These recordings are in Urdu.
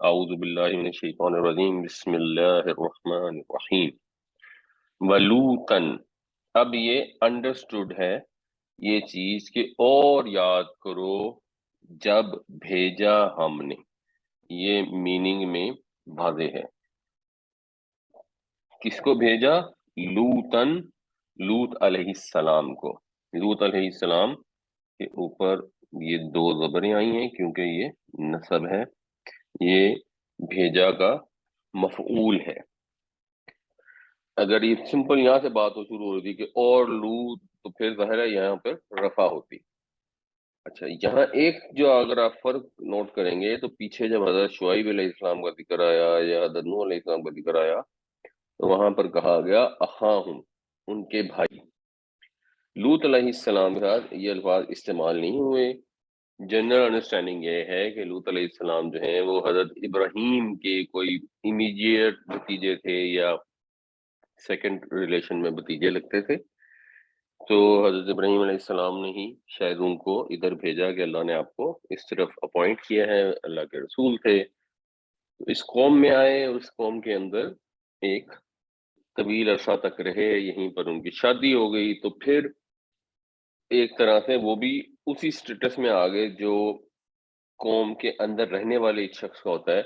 اعوذ باللہ من الشیطان الرجیم بسم اللہ الرحمن الرحیم ولوطن. اب یہ انڈرسٹوڈ ہے یہ چیز کہ اور یاد کرو جب بھیجا ہم نے. یہ میننگ میں واضح ہے. کس کو بھیجا؟ لوطن، لوط علیہ السلام کو. لوط علیہ السلام کے اوپر یہ دو زبریں آئی ہیں کیونکہ یہ نسب ہے. یہ بھیجا کا مفعول ہے. اگر یہ سمپل یہاں سے بات شروع ہو رہی تھی کہ اور لوط، تو پھر ظاہر ہے یہاں پر رفع ہوتی. اچھا، یہاں ایک جو اگر آپ فرق نوٹ کریں گے تو پیچھے جب حضرت شعیب علیہ السلام کا ذکر آیا یا حضرت نوح علیہ السلام کا ذکر آیا تو وہاں پر کہا گیا اخاہم، ان کے بھائی. لوط علیہ السلام کے ساتھ یہ الفاظ استعمال نہیں ہوئے. جنرل انڈرسٹینڈنگ یہ ہے کہ لوط علیہ السلام جو ہیں وہ حضرت ابراہیم کے کوئی امیجیٹ بھتیجے تھے یا سیکنڈ ریلیشن میں بھتیجے لگتے تھے. تو حضرت ابراہیم علیہ السلام نے ہی شاید ان کو ادھر بھیجا کہ اللہ نے آپ کو اس طرف اپوائنٹ کیا ہے، اللہ کے رسول تھے. تو اس قوم میں آئے اور اس قوم کے اندر ایک طویل عرصہ تک رہے. یہیں پر ان کی شادی ہو گئی تو پھر ایک طرح سے وہ بھی اسی سٹیٹس میں آ گئے جو قوم کے اندر رہنے والے ایک شخص کا ہوتا ہے،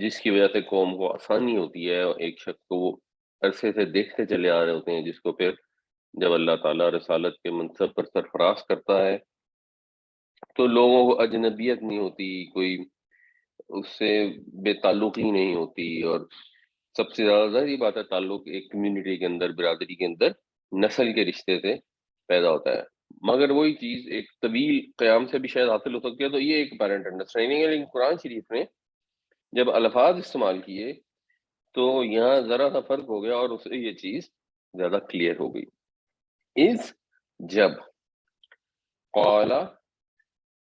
جس کی وجہ سے قوم کو آسانی ہوتی ہے اور ایک شخص کو وہ عرصے سے دیکھتے چلے آ رہے ہوتے ہیں، جس کو پھر جب اللہ تعالیٰ رسالت کے منصب پر سرفراز کرتا ہے تو لوگوں کو اجنبیت نہیں ہوتی، کوئی اس سے بے تعلقی نہیں ہوتی. اور سب سے زیادہ ظاہری بات ہے تعلق ایک کمیونٹی کے اندر، برادری کے اندر نسل کے رشتے سے پیدا ہوتا ہے. مگر وہی چیز ایک طویل قیام سے بھی شاید حاصل ہو سکتی ہے. تو یہ ایک پیرنٹ انڈرسٹینڈنگ ہے. لیکن قرآن شریف نے جب الفاظ استعمال کیے تو یہاں ذرا سا فرق ہو گیا اور اس سے یہ چیز زیادہ کلیئر ہو گئی. اس جب قالا،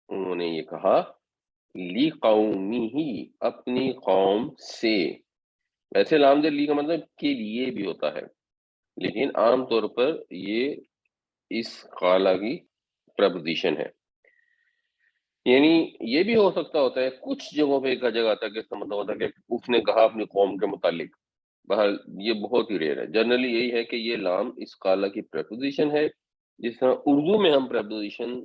انہوں نے یہ کہا، لی قومی ہی، اپنی قوم سے. ویسے لام لی کا مطلب کے لیے بھی ہوتا ہے، لیکن عام طور پر یہ اس قالا کی پرپوزیشن ہے. یعنی یہ بھی ہو سکتا ہوتا ہے کچھ جگہوں پہ کہا جگہ آتا ہے کہ اس کا مطلب ہوتا ہے کہ اس نے کہا اپنی قوم کے متعلق. بہرحال یہ بہت ہی ریئر ہے. جنرلی یہی ہے کہ یہ لام اس قالا کی پریپوزیشن ہے، جس طرح اردو میں ہم پریپوزیشن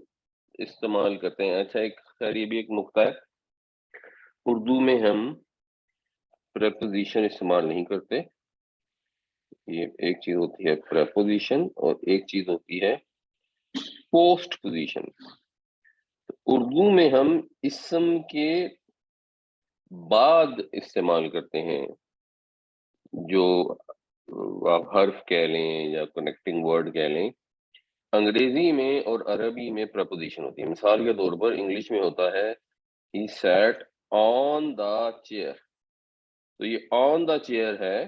استعمال کرتے ہیں. اچھا، ایک خیر یہ بھی ایک نقطہ ہے، اردو میں ہم پریپوزیشن استعمال نہیں کرتے. یہ ایک چیز ہوتی ہے پریپوزیشن اور ایک چیز ہوتی ہے پوسٹ پوزیشن. اردو میں ہم اسم کے بعد استعمال کرتے ہیں، جو آپ حرف کہہ لیں یا کنیکٹنگ ورڈ کہہ لیں. انگریزی میں اور عربی میں پریپوزیشن ہوتی ہے. مثال کے طور پر انگلش میں ہوتا ہے he sat on the chair. تو یہ on the chair ہے،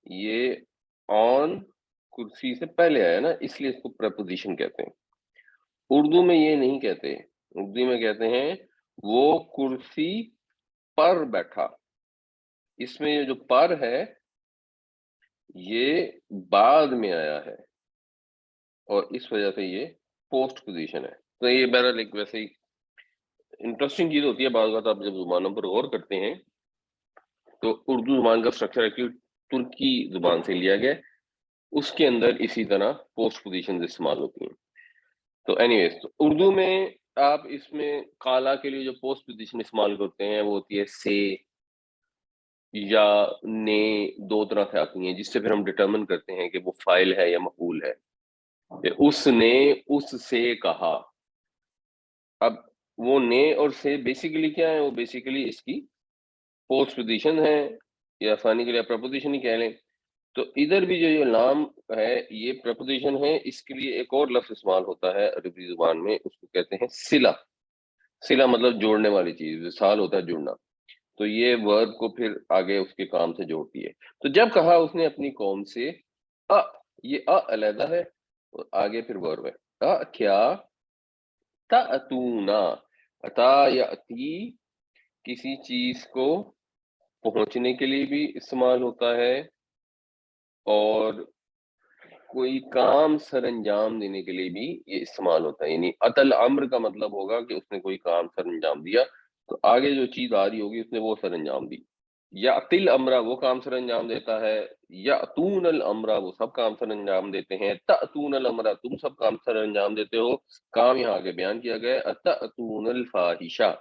یہ on کرسی سے پہلے آیا نا، اس لیے اس کو پریپوزیشن کہتے ہیں. اردو میں یہ نہیں کہتے. اردو میں کہتے ہیں وہ کرسی پر بیٹھا. اس میں یہ جو پر ہے یہ بعد میں آیا ہے اور اس وجہ سے یہ پوسٹ پوزیشن ہے. تو یہ بہرحال ایک ویسے ہی انٹرسٹنگ چیز ہوتی ہے. بعض بات آپ جب زبانوں پر غور کرتے ہیں تو اردو زبان کا اسٹرکچر ایکچولی ترکی زبان سے لیا گیا، اس کے اندر اسی طرح پوسٹ پوزیشن استعمال ہوتی ہیں. تو اینی ویز، تو اردو میں آپ اس میں قالا کے لیے جو پوسٹ پوزیشن استعمال کرتے ہیں وہ ہوتی ہے سے یا نے. دو طرح سے آتی ہیں جس سے پھر ہم ڈٹرمن کرتے ہیں کہ وہ فاعل ہے یا مفعول ہے. اس نے اس سے کہا. اب وہ نے اور سے بیسیکلی کیا ہے؟ وہ بیسیکلی اس کی پوسٹ پوزیشن ہے یا آسانی کے لیے پرپوزیشن ہی کہہ لیں. تو ادھر بھی جو یہ لام ہے یہ پرپوزیشن ہے. اس کے لیے ایک اور لفظ استعمال ہوتا ہے عربی زبان میں، اس کو کہتے ہیں صلہ. صلہ مطلب جوڑنے والی چیز، وصال ہوتا ہے جڑنا. تو یہ ورب کو پھر آگے اس کے کام سے جوڑتی ہے. تو جب کہا اس نے اپنی قوم سے، یہ علیحدہ ہے اور آگے پھر ورب ہے. کیا تأتونا، اتا یاتی کسی چیز کو پہنچنے کے لیے بھی استعمال ہوتا ہے اور کوئی کام سر انجام دینے کے لیے بھی یہ استعمال ہوتا ہے. یعنی اتل امر کا مطلب ہوگا کہ اس نے کوئی کام سر انجام دیا. تو آگے جو چیز آ رہی ہوگی اس نے وہ سر انجام دی. یاتل امرا وہ کام سر انجام دیتا ہے، یاتون الامرا وہ سب کام سر انجام دیتے ہیں، تاتون الامرا تم سب کام سر انجام دیتے ہو. کام یہاں آگے بیان کیا گیا ہے، اتاتون الفاحشہ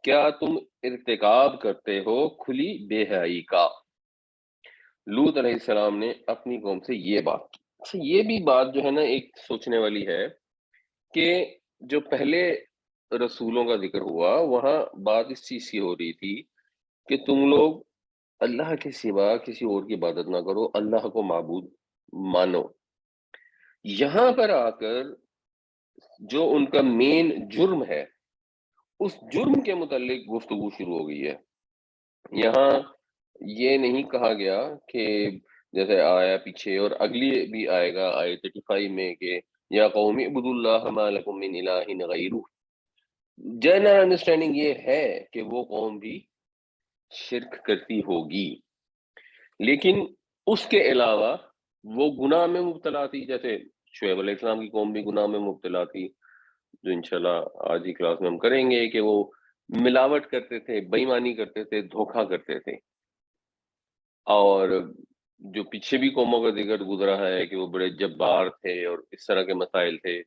کیا تم ارتکاب کرتے ہو کھلی بے حیائی کا. لوط علیہ السلام نے اپنی قوم سے یہ بات کی. اچھا، یہ بھی بات جو ہے نا ایک سوچنے والی ہے کہ جو پہلے رسولوں کا ذکر ہوا وہاں بات اس چیز کی ہو رہی تھی کہ تم لوگ اللہ کے سوا کسی اور کی عبادت نہ کرو، اللہ کو معبود مانو. یہاں پر آ کر جو ان کا مین جرم ہے اس جرم کے متعلق گفتگو شروع ہو گئی ہے. یہاں یہ نہیں کہا گیا کہ جیسے آیا پیچھے اور اگلی بھی آئے گا آیت 35 میں کہ یا قوم اعبدوا اللہ ما لکم من الہ غیرہ. جنرل انڈرسٹینڈنگ یہ ہے کہ وہ قوم بھی شرک کرتی ہوگی، لیکن اس کے علاوہ وہ گناہ میں مبتلا تھی. جیسے شعیب علیہ السلام کی قوم بھی گناہ میں مبتلا تھی، جو انشاءاللہ آج کی کلاس میں ہم کریں گے کہ وہ ملاوٹ کرتے تھے، بے ایمانی کرتے تھے، دھوکہ کرتے تھے. اور جو پیچھے بھی قوموں کا ذکر گزرا ہے کہ وہ بڑے جبار تھے اور اس طرح کے مسائل تھے.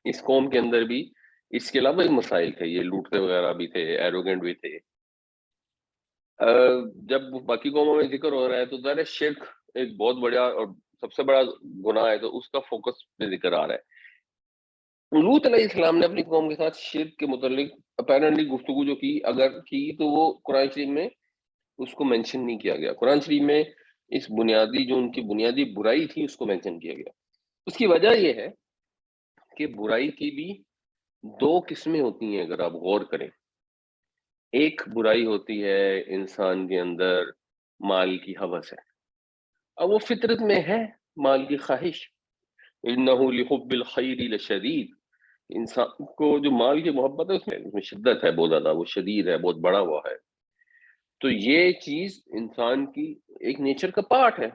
اس قوم کے اندر بھی اس کے علاوہ بھی مسائل تھے، یہ لوٹتے وغیرہ بھی تھے، ایروگنٹ بھی تھے. جب باقی قوموں میں ذکر ہو رہا ہے تو ظاہر شرک ایک بہت بڑا اور سب سے بڑا گناہ ہے، تو اس کا فوکس پہ ذکر آ رہا ہے. لوط علیہ السلام نے اپنی قوم کے ساتھ شرک کے متعلق اپیرنٹلی گفتگو جو کی، اگر کی تو وہ قرآن شریف میں اس کو مینشن نہیں کیا گیا. قرآن شریف میں اس بنیادی جو ان کی بنیادی برائی تھی اس کو مینشن کیا گیا. اس کی وجہ یہ ہے کہ برائی کی بھی دو قسمیں ہوتی ہیں اگر آپ غور کریں. ایک برائی ہوتی ہے انسان کے اندر مال کی ہوس ہے، اب وہ فطرت میں ہے مال کی خواہش. انہ لحب الخیر لشدید، انسان کو جو مال کی محبت ہے اس میں شدت ہے، بہت زیادہ، وہ شدید ہے، بہت بڑا ہوا ہے. تو یہ چیز انسان کی ایک نیچر کا پارٹ ہے.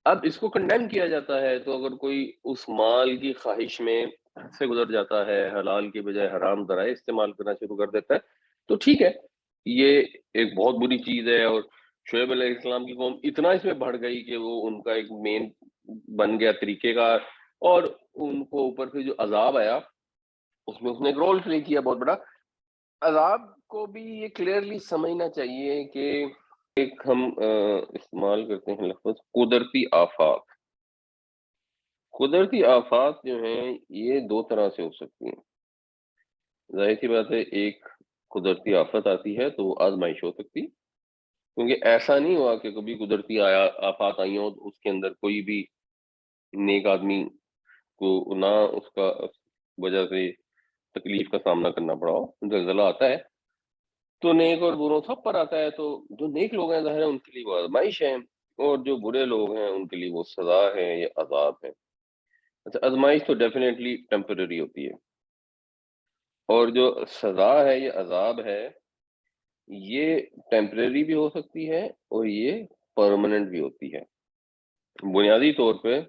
اب اس کو کنڈیم کیا جاتا ہے، تو اگر کوئی اس مال کی خواہش میں حد سے گزر جاتا ہے، حلال کے بجائے حرام ذرائع استعمال کرنا شروع کر دیتا ہے، تو ٹھیک ہے، یہ ایک بہت بری چیز ہے. اور شعیب علیہ السلام کی قوم اتنا اس میں بڑھ گئی کہ وہ ان کا ایک مین بن گیا طریقے کا، اور ان کو اوپر سے جو عذاب آیا اس میں اس نے ایک رول پلے کیا بہت بڑا. عذاب کو بھی یہ کلیئرلی سمجھنا چاہیے کہ ایک ہم استعمال کرتے ہیں لفظ قدرتی آفات. قدرتی آفات جو ہیں یہ دو طرح سے ہو سکتی ہیں. ظاہر سی بات ہے، ایک قدرتی آفت آتی ہے تو وہ آزمائش ہو سکتی، کیونکہ ایسا نہیں ہوا کہ کبھی قدرتی آفات آئی ہوں تو اس کے اندر کوئی بھی نیک آدمی کو نہ اس کا وجہ سے تکلیف کا سامنا کرنا پڑا ہو. زلزلہ آتا ہے تو نیک اور بروں سب پر آتا ہے، تو جو نیک لوگ ہیں ظاہر ہے ان کے لیے وہ آزمائش ہے، اور جو برے لوگ ہیں ان کے لیے وہ سزا ہے یا عذاب ہے. اچھا، آزمائش تو ڈیفینیٹلی ٹیمپرری ہوتی ہے، اور جو سزا ہے یا عذاب ہے یہ ٹیمپرری بھی ہو سکتی ہے اور یہ پرماننٹ بھی ہوتی ہے. بنیادی طور پہ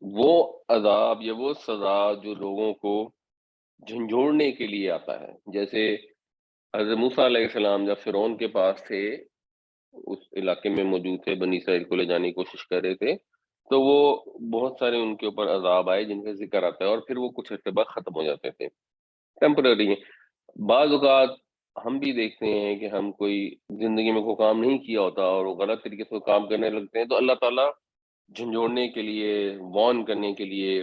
وہ عذاب یا وہ سزا جو لوگوں کو جھنجھوڑنے کے لیے آتا ہے، جیسے حضرت موسیٰ علیہ السلام جب فرعون کے پاس تھے، اس علاقے میں موجود تھے، بنی اسرائیل کو لے جانے کی کوشش کر رہے تھے، تو وہ بہت سارے ان کے اوپر عذاب آئے جن کا ذکر آتا ہے، اور پھر وہ کچھ عرصے بعد ختم ہو جاتے تھے، ٹیمپرری ہیں. بعض اوقات ہم بھی دیکھتے ہیں کہ ہم کوئی زندگی میں کوئی کام نہیں کیا ہوتا اور وہ غلط طریقے سے کام کرنے لگتے ہیں، تو اللہ تعالیٰ جھنجھوڑنے کے لیے، وارن کرنے کے لیے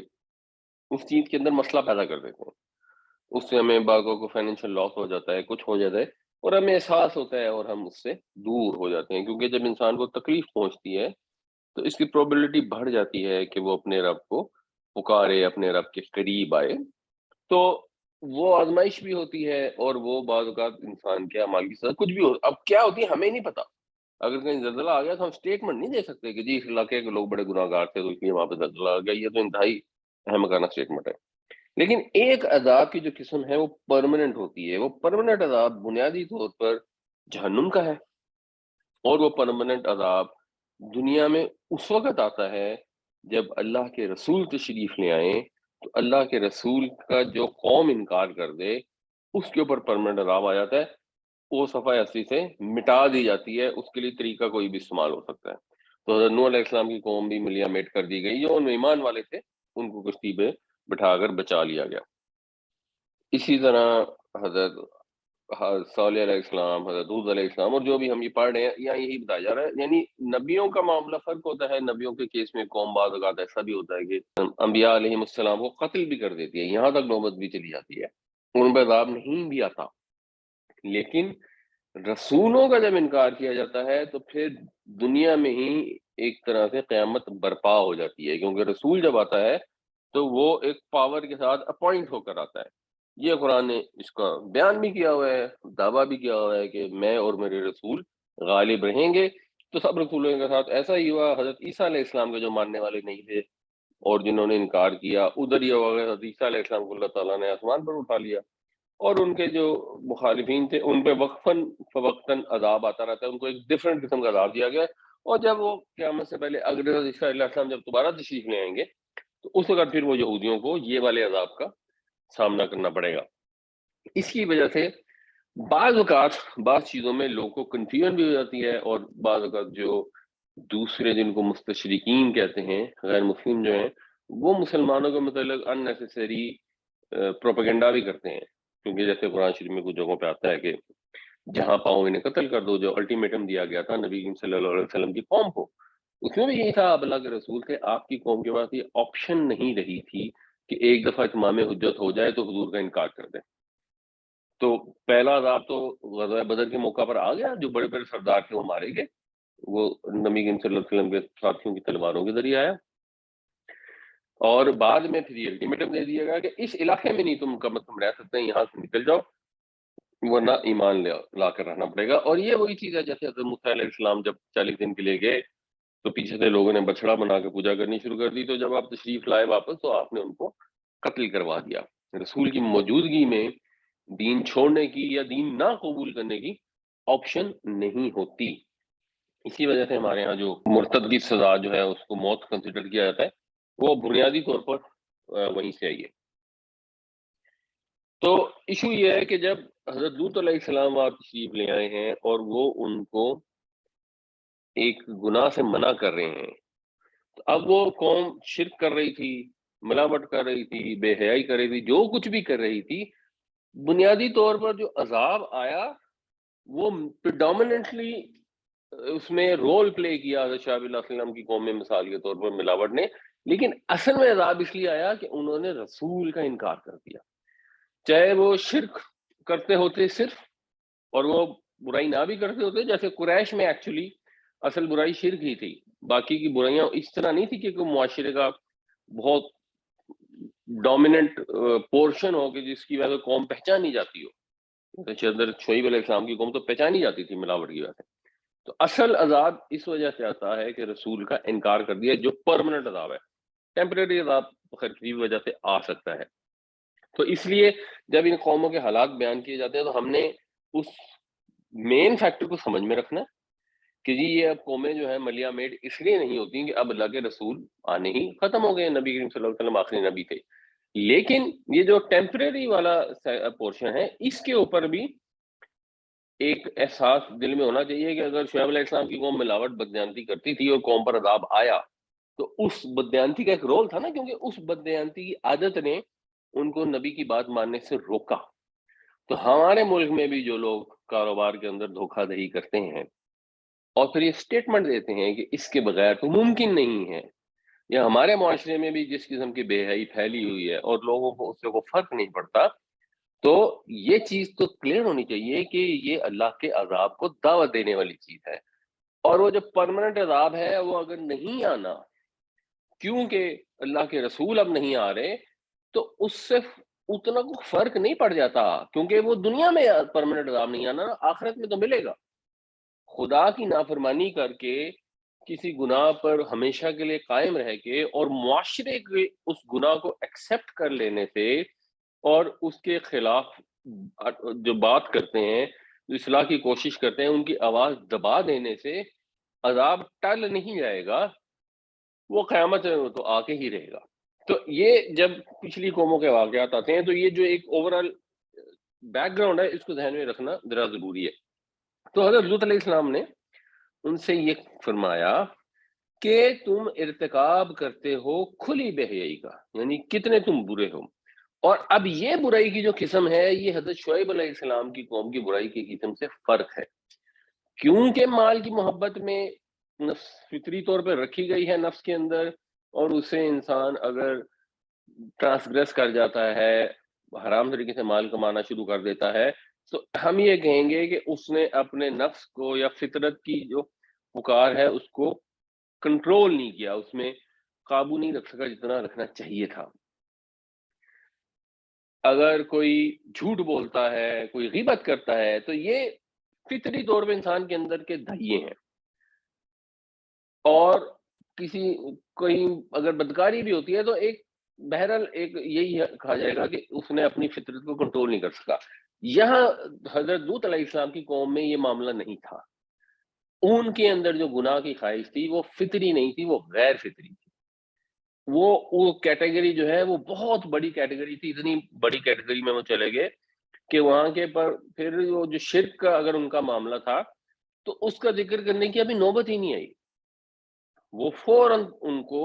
اس چیز کے اندر مسئلہ پیدا کر دیتے ہیں. اس سے ہمیں باغوں کو فائنینشیل لاس ہو جاتا ہے، کچھ ہو جاتا ہے، اور ہمیں احساس ہوتا ہے اور ہم اس سے دور ہو جاتے ہیں. کیونکہ جب انسان کو تکلیف پہنچتی ہے تو اس کی پروبیبلٹی بڑھ جاتی ہے کہ وہ اپنے رب کو پکارے، اپنے رب کے قریب آئے. تو وہ آزمائش بھی ہوتی ہے، اور وہ بعض اوقات انسان کے اعمال کی سزا کچھ بھی ہو. اب کیا ہوتی ہے ہمیں نہیں پتا. اگر کہیں زلزلہ آ گیا تو ہم اسٹیٹمنٹ نہیں دے سکتے کہ جی اس علاقے کے لوگ بڑے گناہ گار تھے تو اس لیے وہاں پہ زلزلہ آ گیا. یہ تو انتہائی احمقانہ اسٹیٹمنٹ ہے. لیکن ایک عذاب کی جو قسم ہے وہ پرماننٹ ہوتی ہے. وہ پرماننٹ عذاب بنیادی طور پر جہنم کا ہے، اور وہ پرماننٹ عذاب دنیا میں اس وقت آتا ہے جب اللہ کے رسول تشریف لے آئیں. تو اللہ کے رسول کا جو قوم انکار کر دے اس کے اوپر پرماننٹ عذاب آ جاتا ہے، وہ صفحہ 80 سے مٹا دی جاتی ہے، اس کے لیے طریقہ کوئی بھی استعمال ہو سکتا ہے۔ تو حضرت نوح علیہ السلام کی قوم بھی ملیا میٹ کر دی گئی، جو ان ایمان والے تھے ان کو کشتی پہ بٹھا کر بچا لیا گیا۔ اسی طرح حضرت صالح علیہ السلام، حضرت حود علیہ السلام، اور جو بھی ہم یہ پڑھ رہے ہیں یہاں یہی بتایا جا رہا ہے، یعنی نبیوں کا معاملہ فرق ہوتا ہے۔ نبیوں کے کیس میں قوم بعض اوقات ایسا بھی ہوتا ہے کہ انبیاء علیہ السلام کو قتل بھی کر دیتی ہے، یہاں تک نوبت بھی چلی جاتی ہے، ان پہ عذاب نہیں بھی آتا۔ لیکن رسولوں کا جب انکار کیا جاتا ہے تو پھر دنیا میں ہی ایک طرح سے قیامت برپا ہو جاتی ہے، کیونکہ رسول جب آتا ہے تو وہ ایک پاور کے ساتھ اپوائنٹ ہو کر آتا ہے۔ یہ قرآن نے اس کا بیان بھی کیا ہوا ہے، دعویٰ بھی کیا ہوا ہے کہ میں اور میرے رسول غالب رہیں گے۔ تو سب رسولوں کے ساتھ ایسا ہی ہوا۔ حضرت عیسیٰ علیہ السلام کے جو ماننے والے نہیں تھے اور جنہوں نے انکار کیا، ادھر یہ ہوا کہ حضرت عیسیٰ علیہ السلام کو اللہ تعالیٰ نے آسمان پر اٹھا لیا، اور ان کے جو مخالفین تھے ان پہ وقفاً فوقتاً عذاب آتا رہتا ہے، ان کو ایک ڈفرینٹ قسم کا عذاب دیا گیا ہے۔ اور جب وہ قیامت سے پہلے اگر عیسیٰ علیہ السلام جب دوبارہ تشریف لے آئیں گے تو اس وقت پھر وہ یہودیوں کو یہ والے عذاب کا سامنا کرنا پڑے گا۔ اس کی وجہ سے بعض اوقات بعض چیزوں میں لوگوں کو کنفیوژن بھی ہو جاتی ہے، اور بعض اوقات جو دوسرے جن کو مستشرقین کہتے ہیں، غیر مسلم جو ہیں، وہ مسلمانوں کے متعلق ان نیسیسری پروپیگنڈا بھی کرتے ہیں، کیونکہ جیسے قرآن شریف میں کچھ جگہوں پہ آتا ہے کہ جہاں پاؤں انہیں قتل کر دو، جو الٹیمیٹم دیا گیا تھا نبی کریم صلی اللہ علیہ وسلم کی قوم کو، اس میں بھی یہی تھا، آپ اللہ کے رسول تھے، آپ کی قوم کے پاس یہ آپشن نہیں رہی تھی کہ ایک دفعہ اتمام حجت ہو جائے تو حضور کا انکار کر دیں۔ تو پہلا عذاب تو غزوہ بدر کے موقع پر آ گیا، جو بڑے بڑے سردار تھے وہ مارے گئے، وہ نبی کریم صلی اللہ علیہ وسلم کے ساتھیوں کی تلواروں کے ذریعے آیا، اور بعد میں پھر یہ الٹیمیٹم دے دیا گیا کہ اس علاقے میں نہیں تم کم از کم رہ سکتے ہیں، یہاں سے نکل جاؤ ورنہ ایمان لا کر رہنا پڑے گا۔ اور یہ وہی چیز ہے جیسے حضرت موسیٰ علیہ السلام جب 40 دن کے لیے گئے تو پیچھے سے لوگوں نے بچڑا بنا کے پوجا کرنی شروع کر دی، تو جب آپ تشریف لائے واپس تو آپ نے ان کو قتل کروا دیا۔ رسول کی موجودگی میں دین چھوڑنے کی یا دین نہ قبول کرنے کی آپشن نہیں ہوتی۔ اسی وجہ سے ہمارے ہاں جو مرتد کی سزا جو ہے اس کو موت کنسیڈر کیا جاتا ہے، وہ بنیادی طور پر وہیں سے آئی ہے۔ تو ایشو یہ ہے کہ جب حضرت لوط علیہ السلام آپ تشریف لے آئے ہیں اور وہ ان کو ایک گناہ سے منع کر رہے ہیں، تو اب وہ قوم شرک کر رہی تھی، ملاوٹ کر رہی تھی، بے حیائی کر رہی تھی، جو کچھ بھی کر رہی تھی، بنیادی طور پر جو عذاب آیا وہ پریڈومیننٹلی اس میں رول پلے کیا حضرت شاہ علیہ السلام کی قوم میں، مثال کے طور پر ملاوٹ نے، لیکن اصل میں عذاب اس لیے آیا کہ انہوں نے رسول کا انکار کر دیا، چاہے وہ شرک کرتے ہوتے صرف، اور وہ برائی نہ بھی کرتے ہوتے، جیسے قریش میں ایکچولی اصل برائی شرک ہی تھی، باقی کی برائیاں اس طرح نہیں تھی کہ کوئی معاشرے کا بہت ڈومیننٹ پورشن ہو کہ جس کی وجہ سے قوم پہچانی جاتی ہو، جیسے حضرت شعیب علیہ السلام کی قوم تو پہچانی جاتی تھی ملاوٹ کی وجہ سے۔ تو اصل عذاب اس وجہ سے آتا ہے کہ رسول کا انکار کر دیا، جو پرماننٹ عذاب ہے، ٹیمپریری عذاب خیر کسی وجہ سے آ سکتا ہے۔ تو اس لیے جب ان قوموں کے حالات بیان کیے جاتے ہیں تو ہم نے اس مین فیکٹر کو سمجھ میں رکھنا ہے کہ جی یہ اب قومیں جو ہیں ملیا میٹ اس لیے نہیں ہوتی کہ اب اللہ کے رسول آنے ہی ختم ہو گئے، نبی کریم صلی اللہ علیہ وسلم آخری نبی تھے، لیکن یہ جو ٹیمپریری والا پورشن ہے اس کے اوپر بھی ایک احساس دل میں ہونا چاہیے کہ اگر شعیب علیہ السلام کی قوم ملاوٹ بددیانتی کرتی تھی اور قوم پر عذاب آیا تو اس بددیانتی کا ایک رول تھا نا، کیونکہ اس بددیانتی کی عادت نے ان کو نبی کی بات ماننے سے روکا۔ تو ہمارے ملک میں بھی جو لوگ کاروبار کے اندر دھوکہ دہی کرتے ہیں اور پھر یہ سٹیٹمنٹ دیتے ہیں کہ اس کے بغیر تو ممکن نہیں ہے، یا ہمارے معاشرے میں بھی جس قسم کی بے حیائی پھیلی ہوئی ہے اور لوگوں کو اس سے کوئی فرق نہیں پڑتا، تو یہ چیز تو کلیئر ہونی چاہیے کہ یہ اللہ کے عذاب کو دعوت دینے والی چیز ہے، اور وہ جو پرماننٹ عذاب ہے وہ اگر نہیں آنا کیونکہ اللہ کے رسول اب نہیں آ رہے تو اس سے اتنا کوئی فرق نہیں پڑ جاتا، کیونکہ وہ دنیا میں پرماننٹ عذاب نہیں آنا، آخرت میں تو ملے گا۔ خدا کی نافرمانی کر کے کسی گناہ پر ہمیشہ کے لیے قائم رہ کے اور معاشرے کے اس گناہ کو ایکسیپٹ کر لینے سے اور اس کے خلاف جو بات کرتے ہیں، جو اصلاح کی کوشش کرتے ہیں، ان کی آواز دبا دینے سے عذاب ٹل نہیں جائے گا، وہ قیامت میں وہ تو آ کے ہی رہے گا۔ تو یہ جب پچھلی قوموں کے واقعات آتے ہیں تو یہ جو ایک اوورال بیک گراؤنڈ ہے، اس کو ذہن میں رکھنا ذرا ضروری ہے. تو حضرت لوط علیہ السلام نے ان سے یہ فرمایا کہ تم ارتکاب کرتے ہو کھلی بے حیائی کا، یعنی کتنے تم برے ہو. اور اب یہ برائی کی جو قسم ہے یہ حضرت شعیب علیہ السلام کی قوم کی برائی کی قسم سے فرق ہے، کیونکہ مال کی محبت میں نفس فطری طور پہ رکھی گئی ہے نفس کے اندر، اور اسے انسان اگر ٹرانسگریس کر جاتا ہے، حرام طریقے سے مال کمانا شروع کر دیتا ہے، تو ہم یہ کہیں گے کہ اس نے اپنے نفس کو یا فطرت کی جو پکار ہے اس کو کنٹرول نہیں کیا، اس میں قابو نہیں رکھ سکا جتنا رکھنا چاہیے تھا. اگر کوئی جھوٹ بولتا ہے، کوئی غیبت کرتا ہے، تو یہ فطری طور پہ انسان کے اندر کے دھیے ہیں. اور کسی کوئی اگر بدکاری بھی ہوتی ہے تو ایک بہرحال ایک یہی کہا جائے گا کہ اس نے اپنی فطرت کو کنٹرول نہیں کر سکا. یہاں حضرت لوط علیہ السلام کی قوم میں یہ معاملہ نہیں تھا. ان کے اندر جو گناہ کی خواہش تھی وہ فطری نہیں تھی، وہ غیر فطری تھی. وہ کیٹیگری جو ہے وہ بہت بڑی کیٹیگری تھی، اتنی بڑی کیٹیگری میں وہ چلے گئے کہ وہاں کے پر پھر وہ جو شرک کا اگر ان کا معاملہ تھا تو اس کا ذکر کرنے کی ابھی نوبت ہی نہیں آئی. وہ فوراً ان کو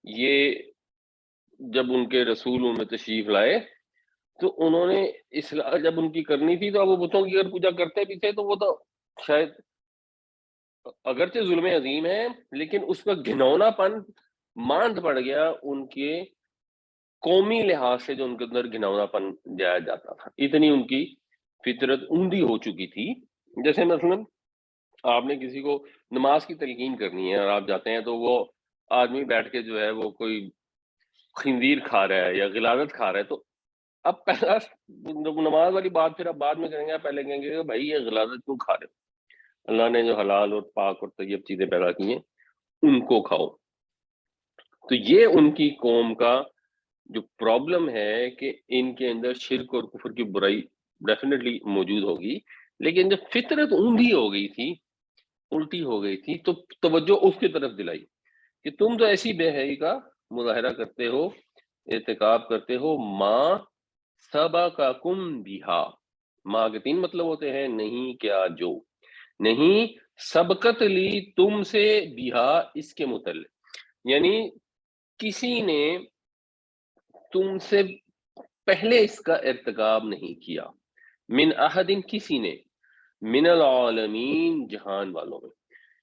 یہ جب ان کے رسول ان میں تشریف لائے تو انہوں نے اصلاح جب ان کی کرنی تھی تو اب وہ بتوں کی اگر پوجا کرتے بھی تھے تو وہ تو شاید اگرچہ ظلم عظیم ہے لیکن اس کا گھنونا پن ماند پڑ گیا ان کے قومی لحاظ سے، جو ان کے اندر گھنونا پن جایا جاتا تھا، اتنی ان کی فطرت اوندھی ہو چکی تھی. جیسے مثلا آپ نے کسی کو نماز کی تلقین کرنی ہے اور آپ جاتے ہیں تو وہ آدمی بیٹھ کے جو ہے وہ کوئی خنزیر کھا رہا ہے یا غلاظت کھا رہا ہے، تو اب پہلا نماز والی بات پھر اب بعد میں کریں گے، پہلے کہیں گے کہ بھائی یہ غلاظت کیوں کھا رہے ہو؟ اللہ نے جو حلال اور پاک اور طیب چیزیں پیدا کی ہیں ان کو کھاؤ. تو یہ ان کی قوم کا جو پرابلم ہے کہ ان کے اندر شرک اور کفر کی برائی ڈیفینیٹلی موجود ہوگی، لیکن جب فطرت اوندھی ہو گئی تھی، الٹی ہو گئی تھی، تو توجہ اس کی طرف دلائی کہ تم تو ایسی بے حیائی کا مظاہرہ کرتے ہو، ارتکاب کرتے ہو، ماں سبقکم بہا. ماں کے تین مطلب ہوتے ہیں: نہیں، کیا، جو. نہیں سبقت لی تم سے بہا، اس کے متعلق، یعنی کسی نے تم سے پہلے اس کا ارتکاب نہیں کیا. من احد، کسی نے، من العالمین، جہان والوں میں،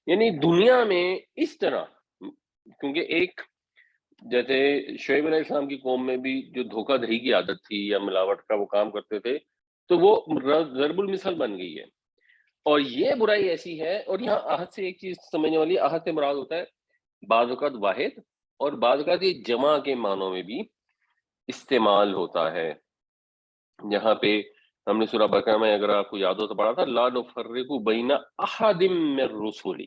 یعنی دنیا میں اس طرح. کیونکہ ایک جیسے شعیب علیہ السلام کی قوم میں بھی جو دھوکہ دہی کی عادت تھی یا ملاوٹ کا وہ کام کرتے تھے تو وہ ضرب المثل بن گئی ہے. اور یہ برائی ایسی ہے، اور یہاں احد سے ایک چیز سمجھنے والی، احد سے مراد ہوتا ہے بعض اوقات واحد، اور بعض اوقات یہ جمع کے معنوں میں بھی استعمال ہوتا ہے. یہاں پہ ہم نے سورہ بقرہ میں اگر آپ کو یاد ہو تو پڑھا تھا لا نفرق بین احد من الرسل،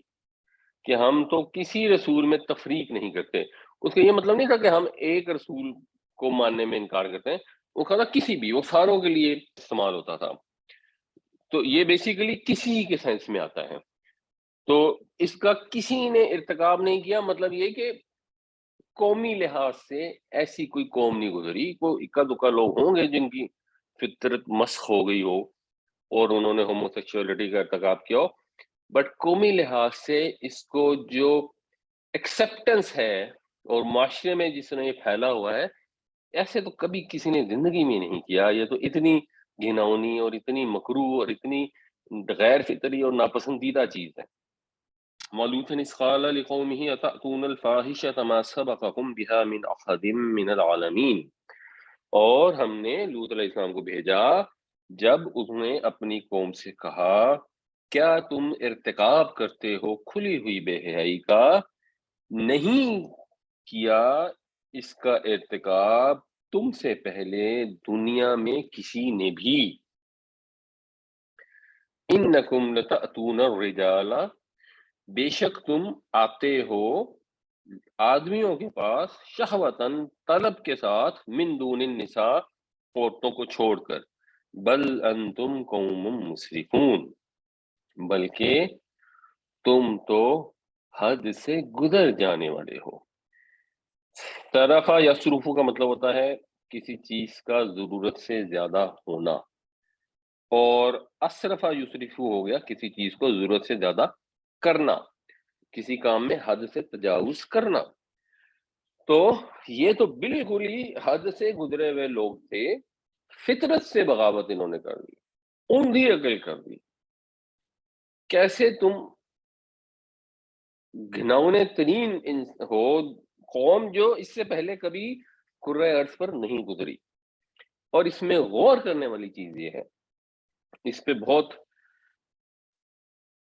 کہ ہم تو کسی رسول میں تفریق نہیں کرتے. اس کا یہ مطلب نہیں تھا کہ ہم ایک رسول کو ماننے میں انکار کرتے ہیں، وہ کہا تھا کسی بھی، وہ ساروں کے لیے استعمال ہوتا تھا. تو یہ بیسیکلی کسی کے سینس میں آتا ہے. تو اس کا کسی نے ارتکاب نہیں کیا، مطلب یہ کہ قومی لحاظ سے ایسی کوئی قوم نہیں گزری، کوئی اکا دکا لوگ ہوں گے جن کی فطرت مسخ ہو گئی ہو اور انہوں نے ہومو سیکچولیٹی کا ارتکاب کیا ہو، بٹ قومی لحاظ سے اس کو جو ایکسیپٹنس ہے اور معاشرے میں جس نے یہ پھیلا ہوا ہے، ایسے تو کبھی کسی نے زندگی میں نہیں کیا. یہ تو اتنی گھناؤنی اور اتنی مکروہ اور اتنی غیر فطری اور ناپسندیدہ چیز ہے. وَلُوطًا إِذْ قَالَ لِقَوْمِهِ أَتَأْتُونَ الْفَاحِشَةَ مَا سَبَقَكُم بِهَا مِنْ أَحَدٍ مِّنَ الْعَالَمِينَ. اور ہم نے لوط علیہ السلام کو بھیجا جب اس نے اپنی قوم سے کہا کیا تم ارتکاب کرتے ہو کھلی ہوئی بے حیائی کا؟ نہیں کیا اس کا ارتکاب تم سے پہلے دنیا میں کسی نے بھی. انکم لتأتون الرجال، بے شک تم آتے ہو آدمیوں کے پاس، شہوتاً، طلب کے ساتھ، من دون النساء، عورتوں کو چھوڑ کر، بل انتم قوم مسرفون، بلکہ تم تو حد سے گزر جانے والے ہو. طرفہ یا صروفوں کا مطلب ہوتا ہے کسی چیز کا ضرورت سے زیادہ ہونا. اور اسرفا یسرفو ہو گیا کسی چیز کو ضرورت سے زیادہ کرنا، کسی کام میں حد سے تجاوز کرنا۔ تو یہ تو بالکل ہی حد سے گزرے ہوئے لوگ تھے، فطرت سے بغاوت انہوں نے کر دی، اندھی عقل کر دی۔ کیسے تم گھناؤنے ترین ہو، قوم جو اس سے پہلے کبھی کرۂ ارض پر نہیں گزری۔ اور اس میں غور کرنے والی چیز یہ ہے، اس پہ بہت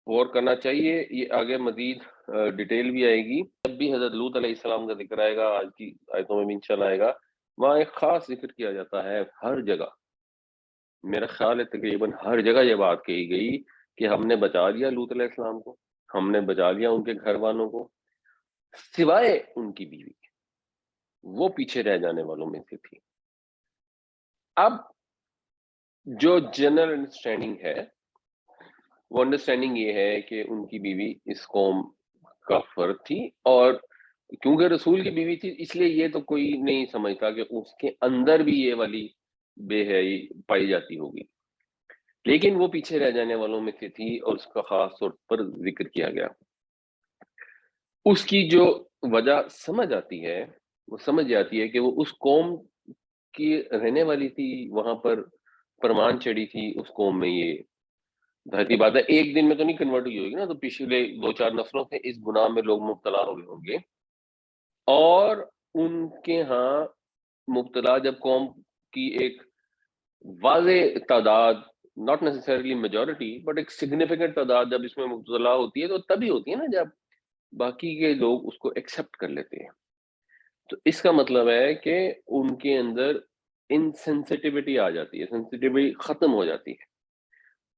غور کرنا چاہیے، یہ آگے مزید ڈیٹیل بھی آئے گی، جب بھی حضرت لوط علیہ السلام کا ذکر آئے گا، آج کی آیتوں میں بھی انشاءاللہ آئے گا، وہاں ایک خاص ذکر کیا جاتا ہے ہر جگہ۔ میرا خیال ہے تقریباً ہر جگہ یہ بات کہی گئی کہ ہم نے بچا لیا لوط علیہ السلام کو، ہم نے بچا لیا ان کے گھر والوں کو، سوائے ان کی بیوی، وہ پیچھے رہ جانے والوں میں سے تھی۔ اب جو جنرل انڈرسٹینڈنگ ہے، وہ انڈرسٹینڈنگ یہ ہے کہ ان کی بیوی اس قوم کا فرد تھی، اور کیونکہ رسول کی بیوی تھی اس لیے یہ تو کوئی نہیں سمجھتا کہ اس کے اندر بھی یہ والی بے حیائی پائی جاتی ہوگی، لیکن وہ پیچھے رہ جانے والوں میں سے تھی، اور اس کا خاص طور پر ذکر کیا گیا۔ اس کی جو وجہ سمجھ آتی ہے، وہ سمجھ جاتی ہے کہ وہ اس قوم کی رہنے والی تھی، وہاں پر پرمان چڑھی تھی اس قوم میں۔ یہ ظاہری بات ہے ایک دن میں تو نہیں کنورٹ ہوئی ہوگی نا، تو پچھلے 2-4 نسلوں سے اس گناہ میں لوگ مبتلا ہو گئے ہوں گے، اور ان کے ہاں مبتلا جب قوم کی ایک واضح تعداد، ناٹ نیسسریلی میجورٹی بٹ ایک سگنیفیکنٹ تعداد جب اس میں مبتلا ہوتی ہے، تو تبھی ہوتی ہے نا جب باقی کے لوگ اس کو ایکسپٹ کر لیتے ہیں۔ تو اس کا مطلب ہے کہ ان کے اندر انسینسٹیوٹی آ جاتی ہے، سینسٹیوٹی ختم ہو جاتی ہے،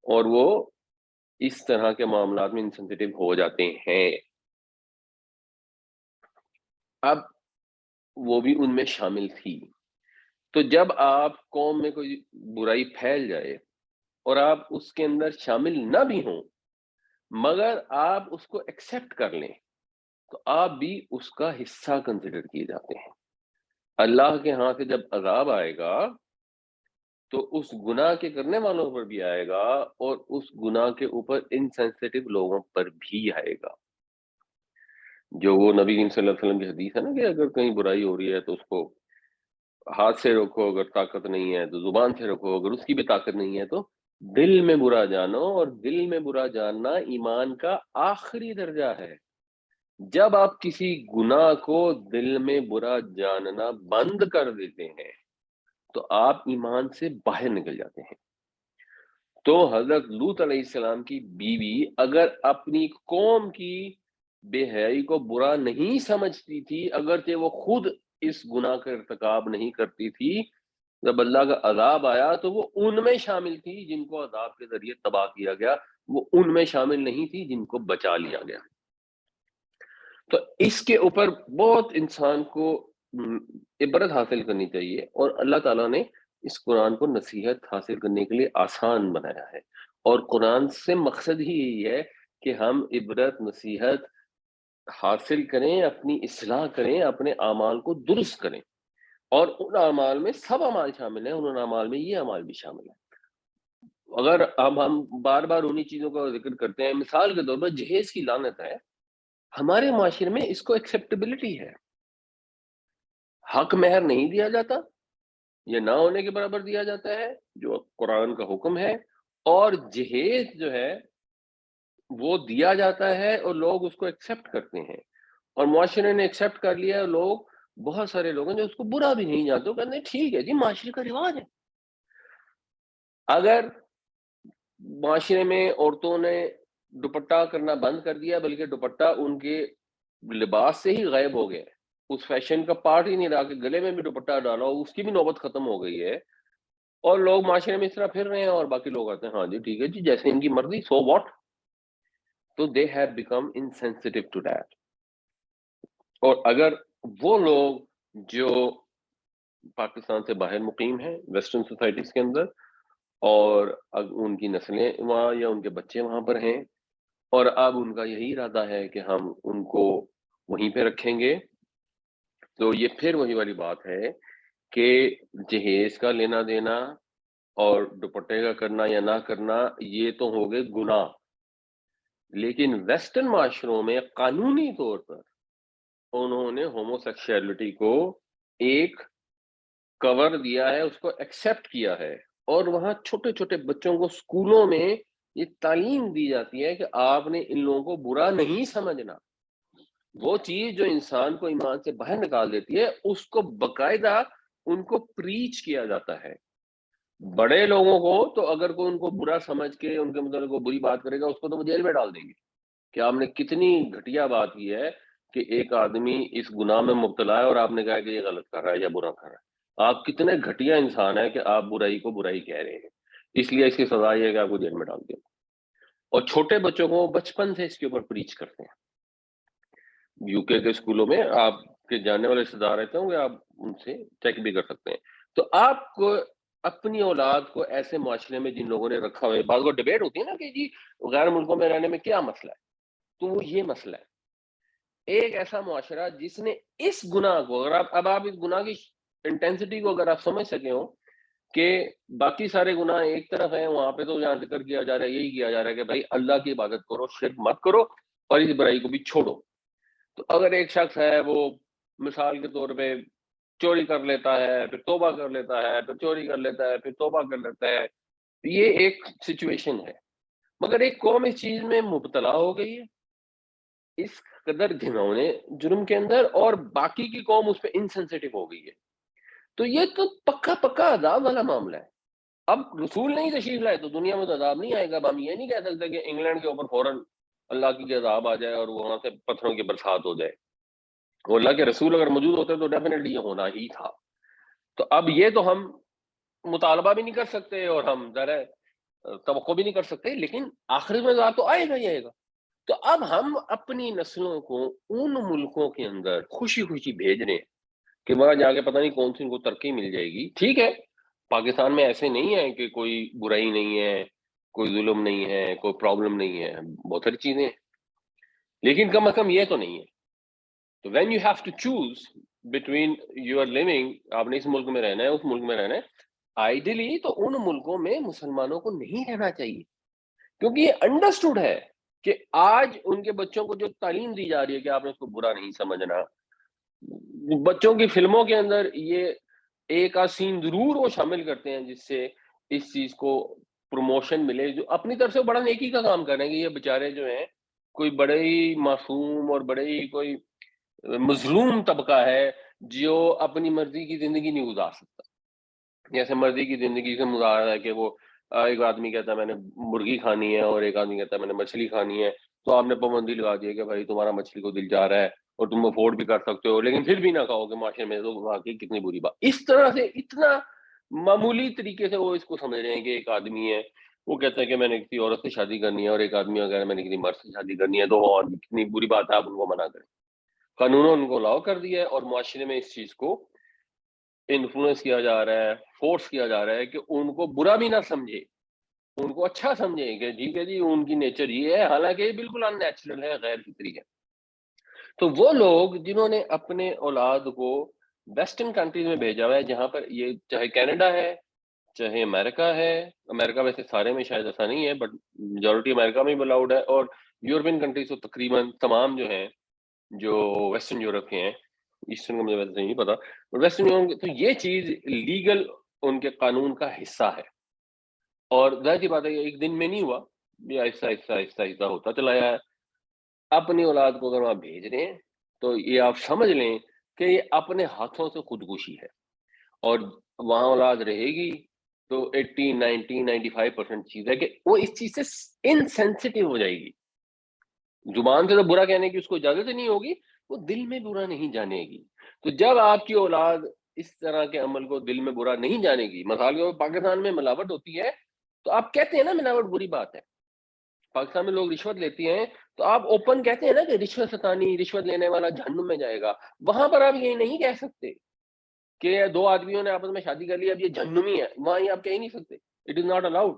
اور وہ اس طرح کے معاملات میں انسینسٹیو ہو جاتے ہیں۔ اب وہ بھی ان میں شامل تھی۔ تو جب آپ قوم میں کوئی برائی پھیل جائے اور آپ اس کے اندر شامل نہ بھی ہوں، مگر آپ اس کو ایکسپٹ کر لیں، تو آپ بھی اس کا حصہ کنسیڈر کیے جاتے ہیں۔ اللہ کے ہاں سے جب عذاب آئے گا تو اس گناہ کے کرنے والوں پر بھی آئے گا، اور اس گناہ کے اوپر انسینسٹیو لوگوں پر بھی آئے گا۔ جو وہ نبی کریم صلی اللہ علیہ وسلم کی حدیث ہے نا کہ اگر کہیں برائی ہو رہی ہے تو اس کو ہاتھ سے روکو، اگر طاقت نہیں ہے تو زبان سے روکو، اگر اس کی بھی طاقت نہیں ہے تو دل میں برا جانو، اور دل میں برا جاننا ایمان کا آخری درجہ ہے۔ جب آپ کسی گناہ کو دل میں برا جاننا بند کر دیتے ہیں تو آپ ایمان سے باہر نکل جاتے ہیں۔ تو حضرت لوط علیہ السلام کی بیوی اگر اپنی قوم کی بے حیائی کو برا نہیں سمجھتی تھی، اگرچہ وہ خود اس گناہ کا ارتکاب نہیں کرتی تھی، جب اللہ کا عذاب آیا تو وہ ان میں شامل تھی جن کو عذاب کے ذریعے تباہ کیا گیا، وہ ان میں شامل نہیں تھی جن کو بچا لیا گیا۔ تو اس کے اوپر بہت انسان کو عبرت حاصل کرنی چاہیے، اور اللہ تعالیٰ نے اس قرآن کو نصیحت حاصل کرنے کے لیے آسان بنایا ہے، اور قرآن سے مقصد ہی یہی ہے کہ ہم عبرت نصیحت حاصل کریں، اپنی اصلاح کریں، اپنے اعمال کو درست کریں، اور ان اعمال میں سب اعمال شامل ہیں، ان اعمال میں یہ اعمال بھی شامل ہیں۔ اگر اب ہم بار بار انہی چیزوں کا ذکر کرتے ہیں، مثال کے طور پر جہیز کی لعنت ہے، ہمارے معاشرے میں اس کو ایکسیپٹیبلٹی ہے، حق مہر نہیں دیا جاتا، یہ نہ ہونے کے برابر دیا جاتا ہے جو قرآن کا حکم ہے، اور جہیز جو ہے وہ دیا جاتا ہے اور لوگ اس کو ایکسپٹ کرتے ہیں، اور معاشرے نے ایکسپٹ کر لیا ہے، لوگ بہت سارے لوگ ہیں جو اس کو برا بھی نہیں جانتے، وہ کہتے ہیں ٹھیک ہے جی، معاشرے کا رواج ہے۔ اگر معاشرے میں عورتوں نے دوپٹہ کرنا بند کر دیا، بلکہ دوپٹہ ان کے لباس سے ہی غائب ہو گئے، اس فیشن کا پارٹ ہی نہیں رہا کہ گلے میں بھی دوپٹہ ڈالا، اس کی بھی نوبت ختم ہو گئی ہے، اور لوگ معاشرے میں اس طرح پھر رہے ہیں، اور باقی لوگ آتے ہیں ہاں جی ٹھیک ہے جی جیسے ان کی مرضی، سو واٹ۔ تو they have become insensitive to that. اور اگر وہ لوگ جو پاکستان سے باہر مقیم ہیں ویسٹرن سوسائٹیز کے اندر، اور ان کی نسلیں وہاں یا ان کے بچے وہاں پر ہیں، اور اب ان کا یہی ارادہ ہے کہ ہم ان کو وہیں پہ رکھیں گے، تو یہ پھر وہی والی بات ہے کہ جہیز کا لینا دینا اور دوپٹے کا کرنا یا نہ کرنا یہ تو ہو گئے گناہ، لیکن ویسٹرن معاشروں میں قانونی طور پر انہوں نے ہومو سیکشولیٹی کو ایک کور دیا ہے، اس کو ایکسپٹ کیا ہے، اور وہاں چھوٹے چھوٹے بچوں کو اسکولوں میں یہ تعلیم دی جاتی ہے کہ آپ نے ان لوگوں کو برا نہیں سمجھنا۔ وہ چیز جو انسان کو ایمان سے باہر نکال دیتی ہے اس کو باقاعدہ ان کو پریچ کیا جاتا ہے۔ بڑے لوگوں کو تو اگر کوئی ان کو برا سمجھ کے ان کے مطلب کو بری بات کرے گا اس کو تو وہ جیل میں ڈال دیں گے کہ آپ نے کتنی گھٹیا بات کی ہے کہ ایک آدمی اس گناہ میں مبتلا ہے اور آپ نے کہا کہ یہ غلط کر رہا ہے یا برا کر رہا ہے۔ آپ کتنے گھٹیا انسان ہیں کہ آپ برائی کو برائی کہہ رہے ہیں، اس لیے اس کی سزا یہ ہے کہ آپ کو جیل میں ڈال دیں۔ اور چھوٹے بچوں کو بچپن سے اس کے اوپر پریچ کرتے ہیں۔ یو کے اسکولوں میں آپ کے جاننے والے رشتے دار رہتے ہوں گے، آپ ان سے چیک بھی کر سکتے ہیں۔ تو آپ کو اپنی اولاد کو ایسے معاشرے میں جن لوگوں نے رکھا ہوا ہے، بعض کو ڈبیٹ ہوتی ہے نا کہ جی غیر ملکوں میں رہنے میں کیا مسئلہ ہے، تو وہ یہ مسئلہ ہے، ایک ایسا معاشرہ جس نے اس گناہ کو، اگر آپ اس گناہ کی انٹینسٹی کو اگر آپ سمجھ سکے ہو کہ باقی سارے گناہ ایک طرف ہیں، وہاں پہ تو یہاں ذکر کیا جا رہا ہے، یہی کیا جا رہا ہے کہ بھائی اللہ کی عبادت کرو، شرک مت کرو اور اس برائی کو بھی چھوڑو۔ تو اگر ایک شخص ہے وہ مثال کے طور پہ چوری کر لیتا ہے، پھر توبہ کر لیتا ہے، پھر چوری کر لیتا ہے، پھر توبہ کر لیتا ہے، یہ ایک سچویشن ہے، مگر ایک قوم اس چیز میں مبتلا ہو گئی ہے، اس قدر گھنونے جرم کے اندر، اور باقی کی قوم اس پہ انسینسٹیو ہو گئی ہے۔ تو یہ تو پکا پکا عذاب والا معاملہ ہے۔ اب رسول نہیں تشریف لائے تو دنیا میں تو عذاب نہیں آئے گا۔ اب ہم یہ نہیں کہہ سکتے کہ انگلینڈ کے اوپر فوراً اللہ کی عذاب آ جائے اور وہاں سے پتھروں کی برسات ہو جائے۔ وہ اللہ کے رسول اگر موجود ہوتے تو ڈیفینیٹلی یہ ہونا ہی تھا۔ تو اب یہ تو ہم مطالبہ بھی نہیں کر سکتے اور ہم ذرا توقع بھی نہیں کر سکتے، لیکن آخری میں عذاب تو آئے گا ہی آئے گا۔ تو اب ہم اپنی نسلوں کو ان ملکوں کے اندر خوشی خوشی بھیج رہے ہیں کہ وہاں جا کے پتہ نہیں کون سی ان کو ترقی مل جائے گی۔ ٹھیک ہے، پاکستان میں ایسے نہیں ہے کہ کوئی برائی نہیں ہے، کوئی ظلم نہیں ہے، کوئی پرابلم نہیں ہے، بہت ساری چیزیں ہیں، لیکن کم از کم یہ تو نہیں ہے۔ تو when you have to choose between you are living, آپ نے اس ملک میں رہنا ہے اس ملک میں رہنا ہے، آئیڈیلی تو ان ملکوں میں مسلمانوں کو نہیں رہنا چاہیے، کیونکہ یہ انڈرسٹوڈ ہے کہ آج ان کے بچوں کو جو تعلیم دی جا رہی ہے کہ آپ نے اس کو برا نہیں سمجھنا، بچوں کی فلموں کے اندر یہ ایک آدھ سین ضرور وہ شامل کرتے ہیں جس سے اس چیز کو پروموشن ملے، جو اپنی طرف سے بڑا نیکی کا کام کر رہے ہیں کہ یہ بیچارے جو ہیں کوئی بڑے ہی معصوم اور بڑے ہی کوئی مظلوم طبقہ ہے جو اپنی مرضی کی زندگی نہیں گزار سکتا، جیسے مرضی کی زندگی سے مظاہرہ ہے کہ وہ ایک آدمی کہتا ہے میں نے مرغی کھانی ہے اور ایک آدمی کہتا ہے میں نے مچھلی کھانی ہے، تو آپ نے پابندی لگا دی ہے کہ بھائی تمہارا مچھلی کو دل جا رہا ہے اور تم افورڈ بھی کر سکتے ہو لیکن پھر بھی نہ کھاؤ کہ معاشرے میں، تو واقعی کتنی بری بات۔ اس طرح سے اتنا معمولی طریقے سے وہ اس کو سمجھ رہے ہیں کہ ایک آدمی ہے وہ کہتا ہے کہ میں نے کسی عورت سے شادی کرنی ہے اور ایک آدمی اگر میں نے کسی مرد سے شادی کرنی ہے تو اور کتنی بری بات ہے، آپ ان کو منع کریں۔ قانون ان کو الاؤ کر دیا ہے اور معاشرے میں اس چیز کو انفلوئنس کیا جا رہا ہے، فورس کیا جا رہا ہے کہ ان کو برا بھی نہ سمجھے، ان کو اچھا سمجھیں کہ ٹھیک ہے جی ان کی نیچر یہ ہے، حالانکہ یہ بالکل ان نیچرل ہے، غیر فطری ہے۔ تو وہ لوگ جنہوں نے اپنے اولاد کو ویسٹرن کنٹریز میں بھیجا ہوا ہے، جہاں پر یہ چاہے کینیڈا ہے چاہے امریکہ ہے، امریکہ ویسے سارے میں شاید ایسا نہیں ہے بٹ میجورٹی امریکہ میں بھی الاؤڈ ہے، اور یورپین کنٹریز تو تقریباً تمام جو ہیں جو ویسٹرن یورپ کے ہیں، ایسٹرن کا مجھے ویسے نہیں پتا، ویسٹرن یورپ تو یہ چیز لیگل ان کے قانون کا حصہ ہے، اور ظاہر سی بات ہے ایک دن میں نہیں ہوا، یہ آہستہ آہستہ آہستہ آہستہ ہوتا چلا ہے۔ اپنی اولاد کو اگر آپ بھیج رہے ہیں تو یہ آپ سمجھ لیں کہ یہ اپنے ہاتھوں سے خودکشی ہے، اور وہاں اولاد رہے گی تو 80 90 95% چیز ہے کہ وہ اس چیز سے انسینسٹیو ہو جائے گی۔ زبان سے تو برا کہنے کی اس کو اجازت ہی نہیں ہوگی، وہ دل میں برا نہیں جانے گی۔ تو جب آپ کی اولاد اس طرح کے عمل کو دل میں برا نہیں جانے گی، مثال کے طور پر پاکستان میں ملاوٹ ہوتی ہے تو آپ کہتے ہیں نا ملاوٹ بری بات ہے، پاکستان میں لوگ رشوت لیتی ہیں تو آپ اوپن کہتے ہیں نا کہ رشوت ستانی، رشوت لینے والا جہنم میں جائے گا۔ وہاں پر آپ یہ نہیں کہہ سکتے کہ دو آدمیوں نے آپس میں شادی کر لی اب یہ جہنمی ہے، وہاں یہ آپ کہہ ہی نہیں سکتے، اٹ از ناٹ الاؤڈ۔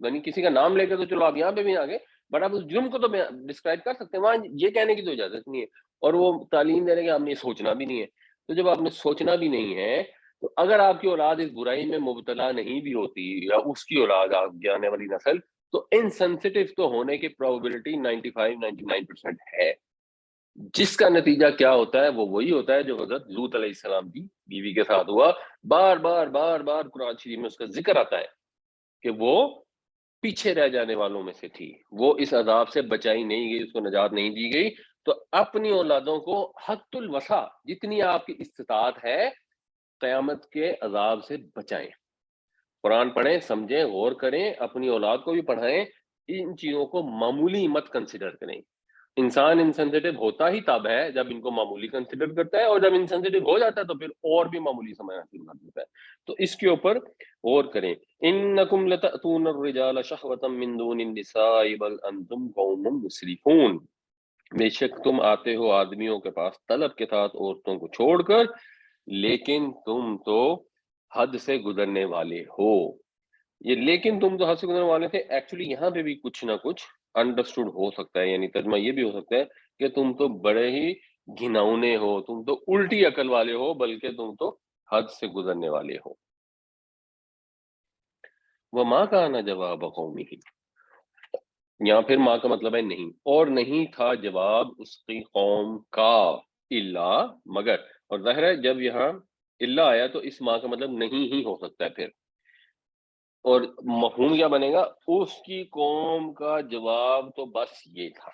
یعنی کسی کا نام لے کے تو چلو آپ یہاں پہ بھی آ گئے، بٹ آپ اس جرم کو تو ڈسکرائب کر سکتے ہیں، وہاں یہ کہنے کی تو اجازت نہیں ہے، اور وہ تعلیم دے رہے کہ آپ نے سوچنا بھی نہیں ہے۔ تو جب آپ نے سوچنا بھی نہیں ہے تو اگر آپ کی اولاد اس برائی میں مبتلا نہیں بھی ہوتی یا اس کی اولاد آپ کی آنے والی نسل، تو انسنسٹیو تو ہونے کی پروبیبلٹی 95-99% ہے، جس کا نتیجہ کیا ہوتا ہے وہ وہی ہوتا ہے جو حضرت لوط علیہ السلام کی بیوی کے ساتھ ہوا. بار بار بار بار قرآن شریف میں اس کا ذکر آتا ہے کہ وہ پیچھے رہ جانے والوں میں سے تھی، وہ اس عذاب سے بچائی نہیں گئی، اس کو نجات نہیں دی گئی. تو اپنی اولادوں کو حد الوسع جتنی آپ کی استطاعت ہے قیامت کے عذاب سے بچائیں. قرآن پڑھیں، سمجھیں، غور کریں، اپنی اولاد کو بھی پڑھائیں. ان چیزوں کو معمولی مت کنسیڈر کریں. انسان انسنسٹیو ہوتا ہی تب ہے جب ان کو معمولی کنسیڈر کرتا ہے، اور جب انسنسٹیو ہو جاتا ہے تو پھر اور بھی معمولی سمجھنا شروع کر دیتا ہے. تو اس کے اوپر غور کریں. انکم لتأتون الرجال شہوة من دون النساء بل انتم قوم مسرفون. بے شک تم آتے ہو آدمیوں کے پاس طلب کے ساتھ عورتوں کو چھوڑ کر، لیکن تم تو حد سے گزرنے والے ہو. یہ لیکن تم تو حد سے گزرنے والے تھے، ایکچولی یہاں پہ بھی کچھ نہ کچھ انڈرسٹوڈ ہو سکتا ہے، یعنی ترجمہ یہ بھی ہو سکتا ہے کہ تم تو بڑے ہی گھناؤنے ہو، تم تو الٹی عقل والے ہو، بلکہ تم تو حد سے گزرنے والے ہو. وَمَا كَانَ جَوَابَ قَوْمِهِ، یہاں پھر ماں کا مطلب ہے نہیں، اور نہیں تھا جواب اس کی قوم کا، الا مگر. اور ظاہر ہے جب یہاں الا آیا تو اس ماں کا مطلب نہیں ہی ہو سکتا ہے پھر، اور مفہوم کیا بنے گا؟ اس کی قوم کا جواب تو بس یہ تھا،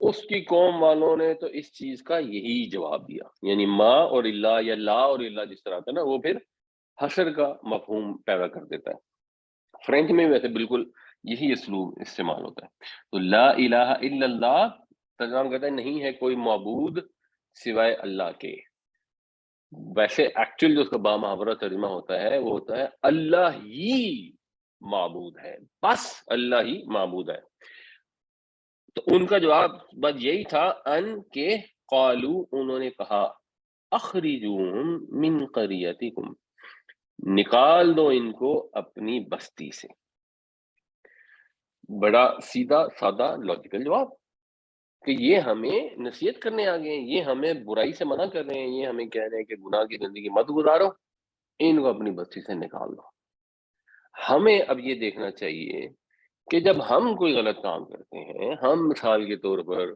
اس کی قوم والوں نے تو اس چیز کا یہی جواب دیا. یعنی ماں اور اللہ یا لا اور اللہ جس طرح آتا ہے نا، وہ پھر حشر کا مفہوم پیدا کر دیتا ہے. فرینچ میں ویسے بالکل یہی اسلوب استعمال ہوتا ہے. تو لا الہ الا اللہ ترجمہ کرتا ہے نہیں ہے کوئی معبود سوائے اللہ کے. ویسے ایکچوئل جو اس کا بامحاورہ ترجمہ ہوتا ہے وہ ہوتا ہے اللہ ہی معبود ہے، بس اللہ ہی معبود ہے. تو ان کا جواب بس یہی تھا ان کے قالو انہوں نے کہا اخرجوہم من قریتکم نکال دو ان کو اپنی بستی سے. بڑا سیدھا سادہ لاجیکل جواب کہ یہ ہمیں نصیحت کرنے آ گئے ہیں، یہ ہمیں برائی سے منع کر رہے ہیں، یہ ہمیں کہہ رہے ہیں کہ گناہ کی زندگی مت گزارو، ان کو اپنی بستی سے نکال دو. ہمیں اب یہ دیکھنا چاہیے کہ جب ہم کوئی غلط کام کرتے ہیں، ہم مثال کے طور پر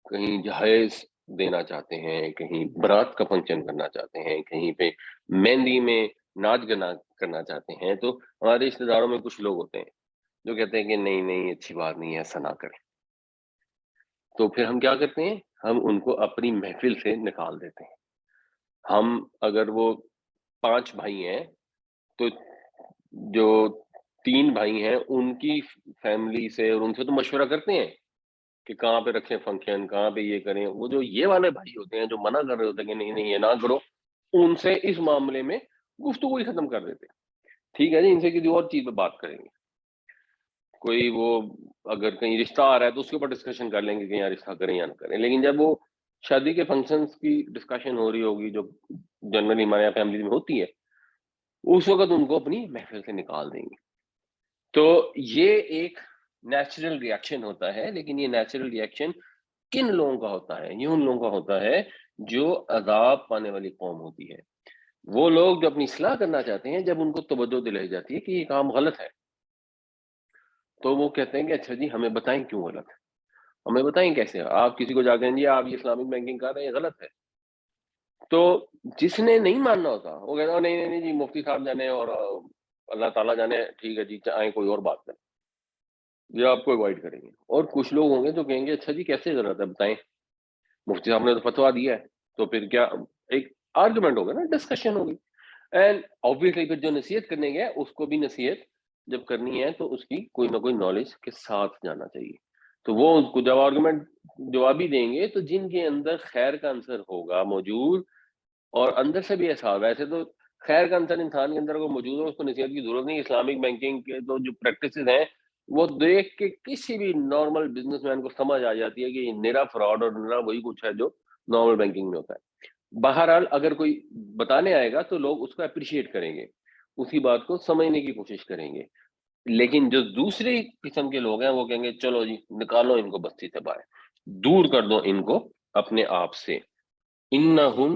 کہیں جہیز دینا چاہتے ہیں، کہیں برات کا فنکشن کرنا چاہتے ہیں، کہیں پہ مہندی میں ناچ گانا کرنا چاہتے ہیں، تو ہمارے رشتے داروں میں کچھ لوگ ہوتے ہیں جو کہتے ہیں کہ نہیں نہیں اچھی بات نہیں ہے، ایسا نہ کریں. تو پھر ہم کیا کرتے ہیں؟ ہم ان کو اپنی محفل سے نکال دیتے ہیں. ہم اگر وہ 5 بھائی ہیں تو جو 3 بھائی ہیں ان کی فیملی سے اور ان سے تو مشورہ کرتے ہیں کہ کہاں پہ رکھیں فنکشن، کہاں پہ یہ کریں. وہ جو یہ والے بھائی ہوتے ہیں جو منع کر رہے ہوتے ہیں کہ نہیں نہیں یہ نہ کرو، ان سے اس معاملے میں گفتگو ہی ختم کر دیتے ہیں. ٹھیک ہے جی، ان سے کسی اور چیز پہ بات کریں گے. کوئی وہ اگر کہیں رشتہ آ رہا ہے تو اس کے اوپر ڈسکشن کر لیں گے کہ یہاں رشتہ کریں یا نہ کریں. لیکن جب وہ شادی کے فنکشنز کی ڈسکشن ہو رہی ہوگی جو جنرلی ہمارے یہاں فیملی میں ہوتی ہے، اس وقت ان کو اپنی محفل سے نکال دیں گے. تو یہ ایک نیچرل ریئیکشن ہوتا ہے، لیکن یہ نیچرل ریئیکشن کن لوگوں کا ہوتا ہے؟ یہ ان لوگوں کا ہوتا ہے جو عذاب پانے والی قوم ہوتی ہے. وہ لوگ جو اپنی اصلاح کرنا چاہتے ہیں، جب ان کو توجہ دلائی جاتی ہے کہ یہ کام غلط ہے، تو وہ کہتے ہیں کہ اچھا جی ہمیں بتائیں کیوں غلط ہے، ہمیں بتائیں کیسے. آپ کسی کو جا کے جی آپ یہ اسلامک بینکنگ کر رہے ہیں غلط ہے، تو جس نے نہیں ماننا ہوتا وہ کہتا ہے نہیں نہیں نہیں جی مفتی صاحب جانے اور اللہ تعالیٰ جانے، ٹھیک ہے جی آئیں کوئی اور بات کریں، یہ آپ کو اوائڈ کریں گے. اور کچھ لوگ ہوں گے جو کہیں گے اچھا جی کیسے غلط ہے بتائیں، مفتی صاحب نے تو فتویٰ دیا ہے. تو پھر کیا ایک آرگومنٹ ہوگا نا، ڈسکشن ہوگی. اینڈ obviously پھر جو نصیحت کرنے گیا اس کو بھی نصیحت جب کرنی ہے تو اس کی کوئی نہ کوئی نالج کے ساتھ جانا چاہیے. تو وہ اس کو جب آرگومنٹ جوابی دیں گے تو جن کے اندر خیر کا عنصر ہوگا موجود، اور اندر سے بھی ایسا، ویسے تو خیر کا عنصر انسان کے اندر کو موجود ہو اس کو نصیحت کی ضرورت نہیں. اسلامک بینکنگ کے تو جو پریکٹسز ہیں وہ دیکھ کے کسی بھی نارمل بزنس مین کو سمجھ آ جاتی ہے کہ یہ نرا فراڈ اور نرا وہی کچھ ہے جو نارمل بینکنگ میں ہوتا ہے. بہرحال اگر کوئی بتانے آئے گا تو لوگ اس کو اپریشیٹ کریں گے، اسی بات کو سمجھنے کی کوشش کریں گے. لیکن جو دوسری قسم کے لوگ ہیں وہ کہیں گے چلو جی نکالو ان کو بستی سے باہر، دور کر دو ان کو اپنے آپ سے. انہم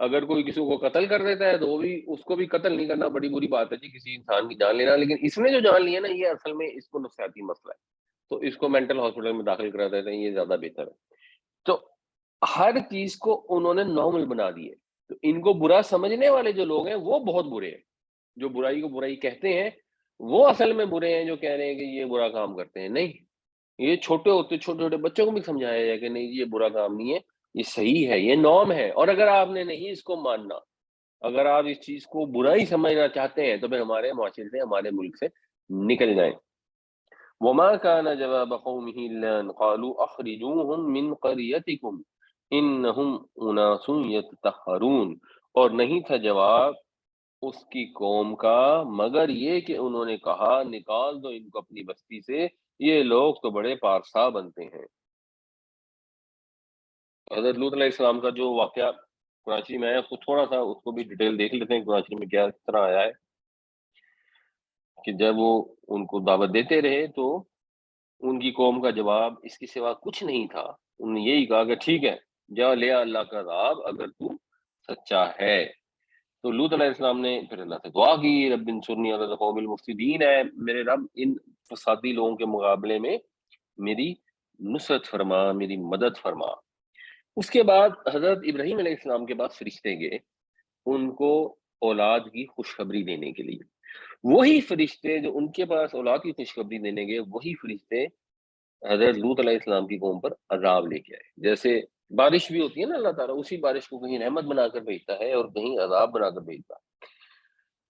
اگر کوئی کسی کو قتل کر دیتا ہے تو وہ بھی اس کو بھی قتل نہیں کرنا بڑی بری بات ہے جی، کسی انسان کی جان لینا، لیکن اس نے جو جان لی ہے نا یہ اصل میں اس کو نفسیاتی مسئلہ ہے، تو اس کو مینٹل ہاسپٹل میں داخل کرا دیتے ہیں، یہ زیادہ بہتر ہے۔ تو ہر چیز کو انہوں نے نارمل بنا دیے، تو ان کو برا سمجھنے والے جو لوگ ہیں وہ بہت برے ہیں، جو برائی کو برائی کہتے ہیں وہ اصل میں برے ہیں، جو کہہ رہے ہیں کہ یہ برا کام کرتے ہیں، نہیں، یہ چھوٹے ہوتے چھوٹے چھوٹے بچوں کو بھی سمجھایا جائے کہ نہیں یہ برا کام نہیں ہے، یہ صحیح ہے، یہ نارم ہے، اور اگر آپ نے نہیں اس کو ماننا، اگر آپ اس چیز کو برا ہی سمجھنا چاہتے ہیں تو پھر ہمارے معاشرے سے، ہمارے ملک سے نکل جائیں۔ وما كان جواب قومه الا ان قالوا اخرجوهم من قريتكم انهم اناس يتطهرون، اور نہیں تھا جواب اس کی قوم کا مگر یہ کہ انہوں نے کہا نکال دو ان کو اپنی بستی سے، یہ لوگ تو بڑے پارسا بنتے ہیں۔ حضرت لوط علیہ السلام کا جو واقعہ قرآن شریف میں ہے اس کو تھوڑا سا اس کو بھی ڈیٹیل دیکھ لیتے ہیں، قرآن شریف میں کیا اس طرح آیا ہے کہ جب وہ ان کو دعوت دیتے رہے تو ان کی قوم کا جواب اس کے سوا کچھ نہیں تھا، انہوں نے یہی کہا کہ ٹھیک ہے جا لے آ اللہ کا عذاب اگر تو سچا ہے۔ تو لوط علیہ السلام نے پھر اللہ سے دعا کی، رب انصرنی علی القوم المفسدین، ہے میرے رب ان فسادی لوگوں کے مقابلے میں میری نصرت فرما، میری مدد فرما۔ اس کے بعد حضرت ابراہیم علیہ السلام کے پاس فرشتے گئے ان کو اولاد کی خوشخبری دینے کے لیے، وہی فرشتے جو ان کے پاس اولاد کی خوشخبری دینے گئے وہی فرشتے حضرت لوط علیہ السلام کی قوم پر عذاب لے کے آئے۔ جیسے بارش بھی ہوتی ہے نا، اللہ تعالیٰ اسی بارش کو کہیں رحمت بنا کر بھیجتا ہے اور کہیں عذاب بنا کر بھیجتا ہے۔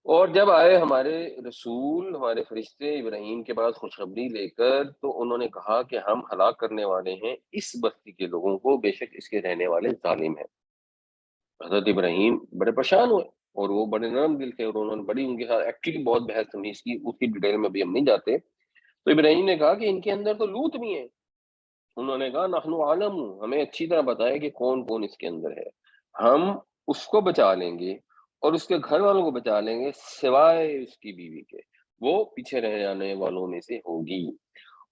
اور جب آئے ہمارے رسول، ہمارے فرشتے ابراہیم کے پاس خوشخبری لے کر، تو انہوں نے کہا کہ ہم ہلاک کرنے والے ہیں اس بستی کے لوگوں کو، بے شک اس کے رہنے والے ظالم ہیں۔ حضرت ابراہیم بڑے پریشان ہوئے اور وہ بڑے نرم دل تھے، اور انہوں نے بڑی ان کے ساتھ ایکچولی بہت بحث تمیز کی، اس کی ڈیٹیل میں بھی ہم نہیں جاتے۔ تو ابراہیم نے کہا کہ ان کے اندر تو لوط بھی ہیں۔ انہوں نے کہا نحن عالم، ہمیں اچھی طرح بتائے کہ کون کون اس کے اندر ہے، ہم اس کو بچا لیں گے اور اس کے گھر والوں کو بچا لیں گے سوائے اس کی بیوی کے، وہ پیچھے رہ جانے والوں میں سے ہوگی۔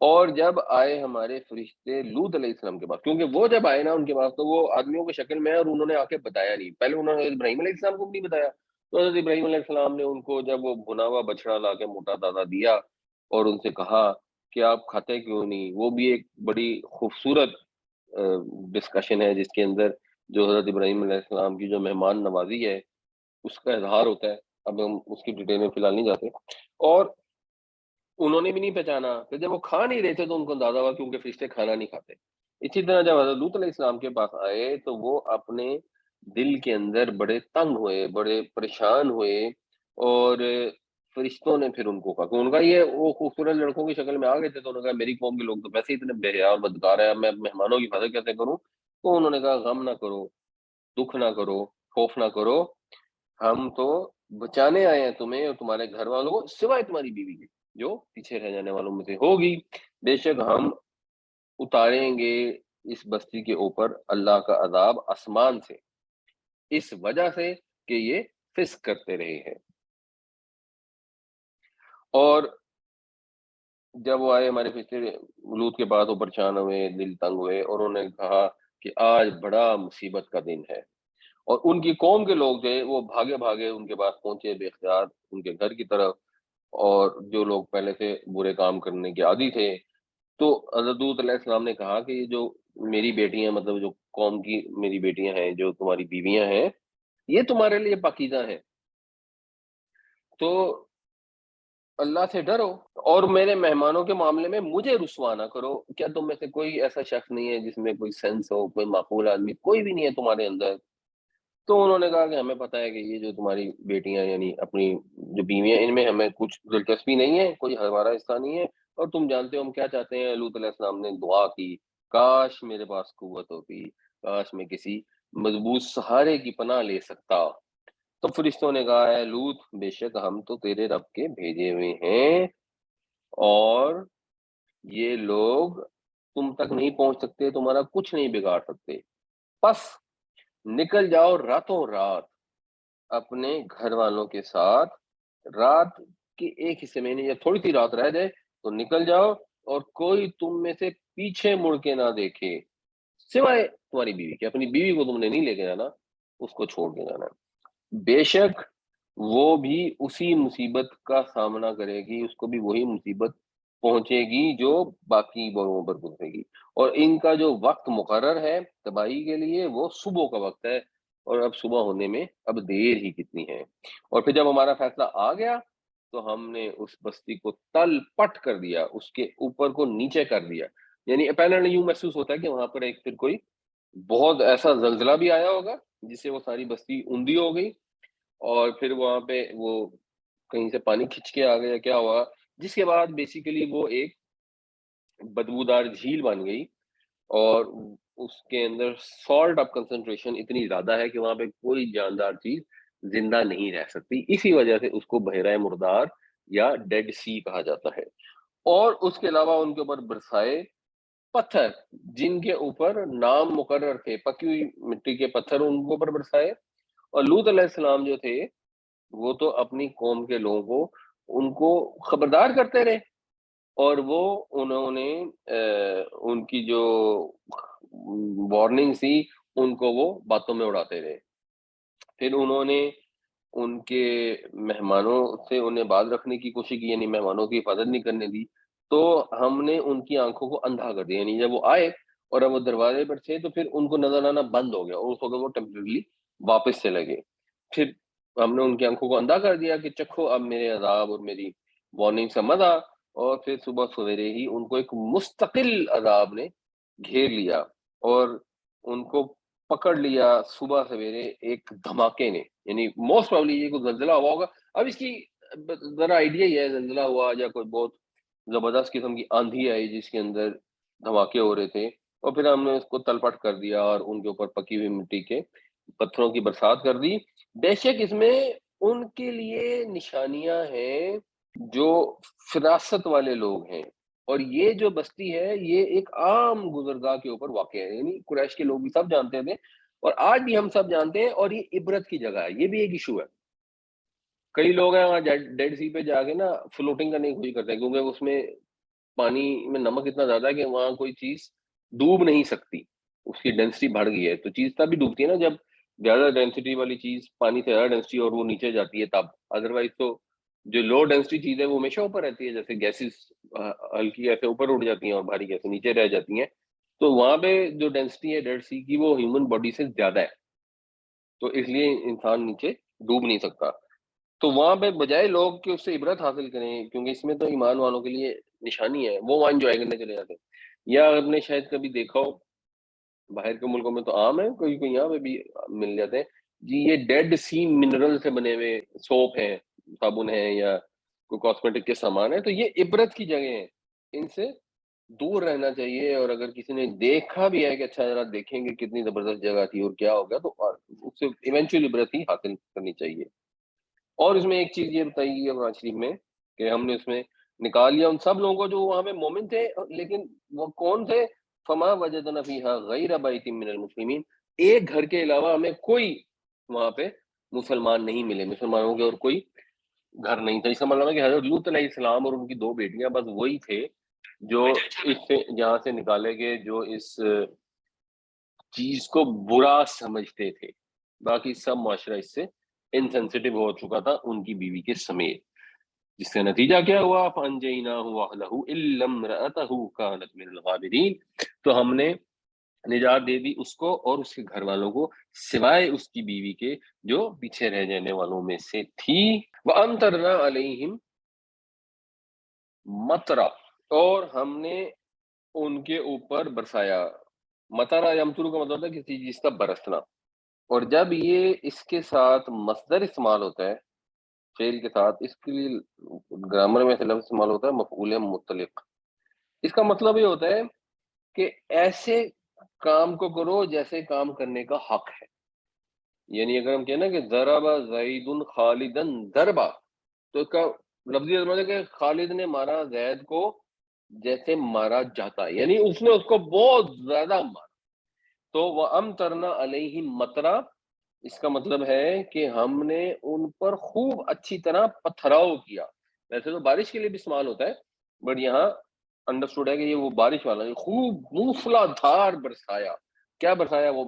اور جب آئے ہمارے فرشتے لوط علیہ السلام کے پاس، کیونکہ وہ جب آئے نا ان کے پاس تو وہ آدمیوں کی شکل میں ہے، اور انہوں نے آ کے بتایا نہیں، پہلے انہوں نے ابراہیم علیہ السلام کو بھی نہیں بتایا، تو حضرت ابراہیم علیہ السلام نے ان کو جب وہ بھنا ہوا بچڑا لا کے موٹا تازہ دیا اور ان سے کہا کہ آپ کھاتے کیوں نہیں، وہ بھی ایک بڑی خوبصورت ڈسکشن ہے جس کے اندر جو حضرت ابراہیم علیہ السلام کی جو مہمان نوازی ہے اس کا اظہار ہوتا ہے، اب ہم اس کی ڈیٹیل میں فی الحال نہیں جاتے۔ اور انہوں نے بھی نہیں پہچانا، پھر جب وہ کھا نہیں رہے تھے تو ان کو اندازہ ہوا کیونکہ فرشتے کھانا نہیں کھاتے۔ اسی طرح جب حضرت لوط علیہ السلام کے پاس آئے تو وہ اپنے دل کے اندر بڑے تنگ ہوئے، بڑے پریشان ہوئے، اور فرشتوں نے پھر ان کو کہا کہ ان کا یہ وہ خوبصورت لڑکوں کی شکل میں آ گئے تھے، تو انہوں نے کہا میری قوم کے لوگ تو ویسے ہی اتنے بے حیا اور بدکار ہیں، اب میں مہمانوں کی حفاظت کیسے کروں؟ تو انہوں نے کہا غم نہ کرو، دکھ نہ کرو، خوف نہ کرو، ہم تو بچانے آئے ہیں تمہیں اور تمہارے گھر والوں کو سوائے تمہاری بیوی کے جو پیچھے رہ جانے والوں میں سے ہوگی، بے شک ہم اتاریں گے اس بستی کے اوپر اللہ کا عذاب آسمان سے اس وجہ سے کہ یہ فسق کرتے رہے ہیں۔ اور جب وہ آئے ہمارے فرشتے لوط کے بعد وہ پریشان ہوئے، دل تنگ ہوئے، اور انہوں نے کہا کہ آج بڑا مصیبت کا دن ہے، اور ان کی قوم کے لوگ تھے وہ بھاگے بھاگے ان کے پاس پہنچے بے اختیار ان کے گھر کی طرف، اور جو لوگ پہلے سے برے کام کرنے کے عادی تھے، تو حضرت لوط علیہ السلام نے کہا کہ یہ جو میری بیٹیاں، مطلب جو قوم کی میری بیٹیاں ہیں، جو تمہاری بیویاں ہیں، یہ تمہارے لیے پاکیزہ ہیں، تو اللہ سے ڈرو اور میرے مہمانوں کے معاملے میں مجھے رسوا نہ کرو۔ کیا تم میں سے کوئی ایسا شخص نہیں ہے جس میں کوئی سینس ہو، کوئی معقول آدمی کوئی بھی نہیں ہے تمہارے اندر؟ تو انہوں نے کہا کہ ہمیں پتہ ہے کہ یہ جو تمہاری بیٹیاں یعنی اپنی جو بیویاں، ان میں ہمیں کچھ دلچسپی نہیں ہے، کوئی ہمارا حصہ نہیں ہے، اور تم جانتے ہو ہم کیا چاہتے ہیں۔ لوط علیہ السلام نے دعا کی کاش میرے پاس قوت ہوتی، کاش میں کسی مضبوط سہارے کی پناہ لے سکتا۔ تو فرشتوں نے کہا ہے لوط بے شک ہم تو تیرے رب کے بھیجے ہوئے ہیں، اور یہ لوگ تم تک نہیں پہنچ سکتے، تمہارا کچھ نہیں بگاڑ سکتے، بس نکل جاؤ راتوں رات اپنے گھر والوں کے ساتھ، رات کے ایک حصے میں، یا تھوڑی سی رات رہ جائے تو نکل جاؤ، اور کوئی تم میں سے پیچھے مڑ کے نہ دیکھے سوائے تمہاری بیوی کے، اپنی بیوی کو تم نے نہیں لے کے جانا، اس کو چھوڑ کے جانا ہے. بے شک وہ بھی اسی مصیبت کا سامنا کرے گی، اس کو بھی وہی مصیبت پہنچے گی جو باقی لوگوں پر گزرے گی. اور ان کا جو وقت مقرر ہے تباہی کے لیے وہ صبح کا وقت ہے، اور اب صبح ہونے میں اب دیر ہی کتنی ہے. اور پھر جب ہمارا فیصلہ آ گیا تو ہم نے اس بستی کو تل پٹ کر دیا، اس کے اوپر کو نیچے کر دیا. یعنی اپیرنٹلی یوں محسوس ہوتا ہے کہ وہاں پر ایک پھر کوئی بہت ایسا زلزلہ بھی آیا ہوگا جس سے وہ ساری بستی اوندھی ہو گئی، اور پھر وہاں پہ وہ کہیں سے پانی کھنچ کے آ گیا کیا ہوا، جس کے بعد بیسیکلی وہ ایک بدبودار جھیل بن گئی، اور اس کے اندر سالٹ آف کنسنٹریشن اتنی زیادہ ہے کہ وہاں پہ کوئی جاندار چیز زندہ نہیں رہ سکتی. اسی وجہ سے اس کو بحیرہ مردار یا ڈیڈ سی کہا جاتا ہے. اور اس کے علاوہ ان کے اوپر برسائے پتھر جن کے اوپر نام مقرر تھے، پکی ہوئی مٹی کے پتھر ان کے اوپر برسائے. اور لوط علیہ السلام جو تھے وہ تو اپنی قوم کے لوگوں کو ان کو خبردار کرتے رہے، اور وہ انہوں نے ان کی جو وارننگ تھی ان کو وہ باتوں میں اڑاتے رہے. پھر انہوں نے ان کے مہمانوں سے انہیں بات رکھنے کی کوشش کی، یعنی مہمانوں کی حفاظت نہیں کرنے دی، تو ہم نے ان کی آنکھوں کو اندھا کر دیا. یعنی جب وہ آئے اور اب وہ دروازے پر تھے تو پھر ان کو نظر آنا بند ہو گیا، اور اس وقت وہ ٹیمپرری واپس چلے گئے. پھر ہم نے ان کی آنکھوں کو اندھا کر دیا کہ چکھو اب میرے عذاب اور میری وارننگ سے مزہ. اور پھر صبح سویرے ہی ان کو ایک مستقل عذاب نے گھیر لیا اور ان کو پکڑ لیا صبح سویرے ایک دھماکے نے. یعنی موسٹ پرابلی یہ کوئی زلزلہ ہوا ہوگا. اب اس کی ذرا آئیڈیا ہی ہے، زلزلہ ہوا یا کوئی بہت زبردست قسم کی آندھی آئی جس کے اندر دھماکے ہو رہے تھے، اور پھر ہم نے اس کو تلپٹ کر دیا اور ان کے اوپر پکی ہوئی مٹی کے پتھروں کی برسات کر دی. بے شک اس میں ان کے لیے نشانیاں ہیں جو فراست والے لوگ ہیں، اور یہ جو بستی ہے یہ ایک عام گزرگاہ کے اوپر واقع ہے. یعنی قریش کے لوگ بھی سب جانتے تھے، اور آج بھی ہم سب جانتے ہیں، اور یہ عبرت کی جگہ ہے. یہ بھی ایک ایشو ہے. کئی لوگ ہیں وہاں ڈیڈ سی پہ جا کے نا فلوٹنگ کرنے کی کوشش کرتے ہیں، کیونکہ اس میں پانی میں نمک اتنا زیادہ ہے کہ وہاں کوئی چیز ڈوب نہیں سکتی، اس کی ڈینسٹی بڑھ گئی ہے. تو چیز تب بھی ڈوبتی ہے نا جب زیادہ ڈینسٹی والی چیز پانی سے زیادہ ڈینسٹی اور وہ نیچے جاتی ہے تب. ادروائز تو جو لو ڈینسٹی چیز ہے وہ ہمیشہ اوپر رہتی ہے، جیسے گیسز ہلکی ایسے اوپر اٹھ جاتی ہیں اور بھاری گیسیں نیچے رہ جاتی ہیں. تو وہاں پہ جو ڈینسٹی ہے ڈیڈ سی کی وہ ہیومن باڈی سے زیادہ ہے، تو اس لیے انسان نیچے ڈوب نہیں سکتا. تو وہاں پہ بجائے لوگ کہ اس سے عبرت حاصل کریں، کیونکہ اس میں تو ایمان والوں کے لیے نشانی ہے، وہ وہاں انجوائے کرنے چلے جاتے ہیں. یا آپ نے شاید کبھی دیکھا ہو، باہر کے ملکوں میں تو عام ہے، کوئی کوئی یہاں پہ بھی مل جاتے ہیں جی، یہ ڈیڈ سی منرل سے بنے ہوئے سوپ ہیں، صابن ہیں، یا کوئی کاسمیٹک کے سامان ہے. تو یہ عبرت کی جگہ ہیں، ان سے دور رہنا چاہیے. اور اگر کسی نے دیکھا بھی ہے کہ اچھا ذرا دیکھیں گے کتنی زبردست جگہ تھی اور کیا ہو گیا، تو اس سے ایونچوئل عبرت ہی حاصل کرنی چاہیے. اور اس میں ایک چیز یہ بتائی گئی ہے قرآن شریف میں کہ ہم نے اس میں نکال لیا ان سب لوگوں کو جو وہاں پہ مومن تھے، لیکن وہ کون تھے؟ فما وجدنا فیہا غیر بیت من المسلمین، ایک گھر کے علاوہ ہمیں کوئی وہاں پہ مسلمان نہیں ملے، مسلمانوں کے اور کوئی گھر نہیں تھا. اس کا مطلب ہے کہ حضرت لوط علیہ السلام اور ان کی 2 بیٹیاں بس وہی تھے جو اس سے یہاں سے نکالے گئے، جو اس چیز کو برا سمجھتے تھے. باقی سب معاشرہ اس سے انسینسٹیو ہو چکا تھا ان کی بیوی کے سمیت، جس کا نتیجہ کیا ہوا؟ فَأَنْجَيْنَاهُ وَأَهْلَهُ إِلَّا امْرَأَتَهُ كَانَتْ مِنَ الْغَابِرِينَ. تو ہم نے نجات دے دی اس کو اور اس کے گھر والوں کو، سوائے اس کی بیوی کے جو پیچھے رہ جانے والوں میں سے تھی. وَأَمْطَرْنَا عَلَيْهِمْ مَطْرًا، اور ہم نے ان کے اوپر برسایا. مطر یمطر کا مطلب ہے کسی چیز کا برسنا. اور جب یہ اس کے ساتھ مصدر استعمال ہوتا ہے فعل کے ساتھ، اس کے لیے گرامر میں لفظ استعمال ہوتا ہے مفعول مطلق. اس کا مطلب یہ ہوتا ہے کہ ایسے کام کو کرو جیسے کام کرنے کا حق ہے. یعنی اگر ہم کہیں نا کہ ضرب زید خالدا ضربا، تو اس کا لفظی مطلب ہے کہ خالد نے مارا زید کو جیسے مارا جاتا ہے، یعنی اس نے اس کو بہت زیادہ مارا. تو وَأَمْطَرْنَا عَلَيْهِمْ مَطْرًا، اس کا مطلب ہے کہ ہم نے ان پر خوب اچھی طرح پتھراؤ کیا. ویسے تو بارش کے لیے بھی استعمال ہوتا ہے، بٹ یہاں انڈرسٹوڈ ہے کہ یہ وہ بارش والا ہے، خوب موسلا دھار برسایا. کیا برسایا؟ وہ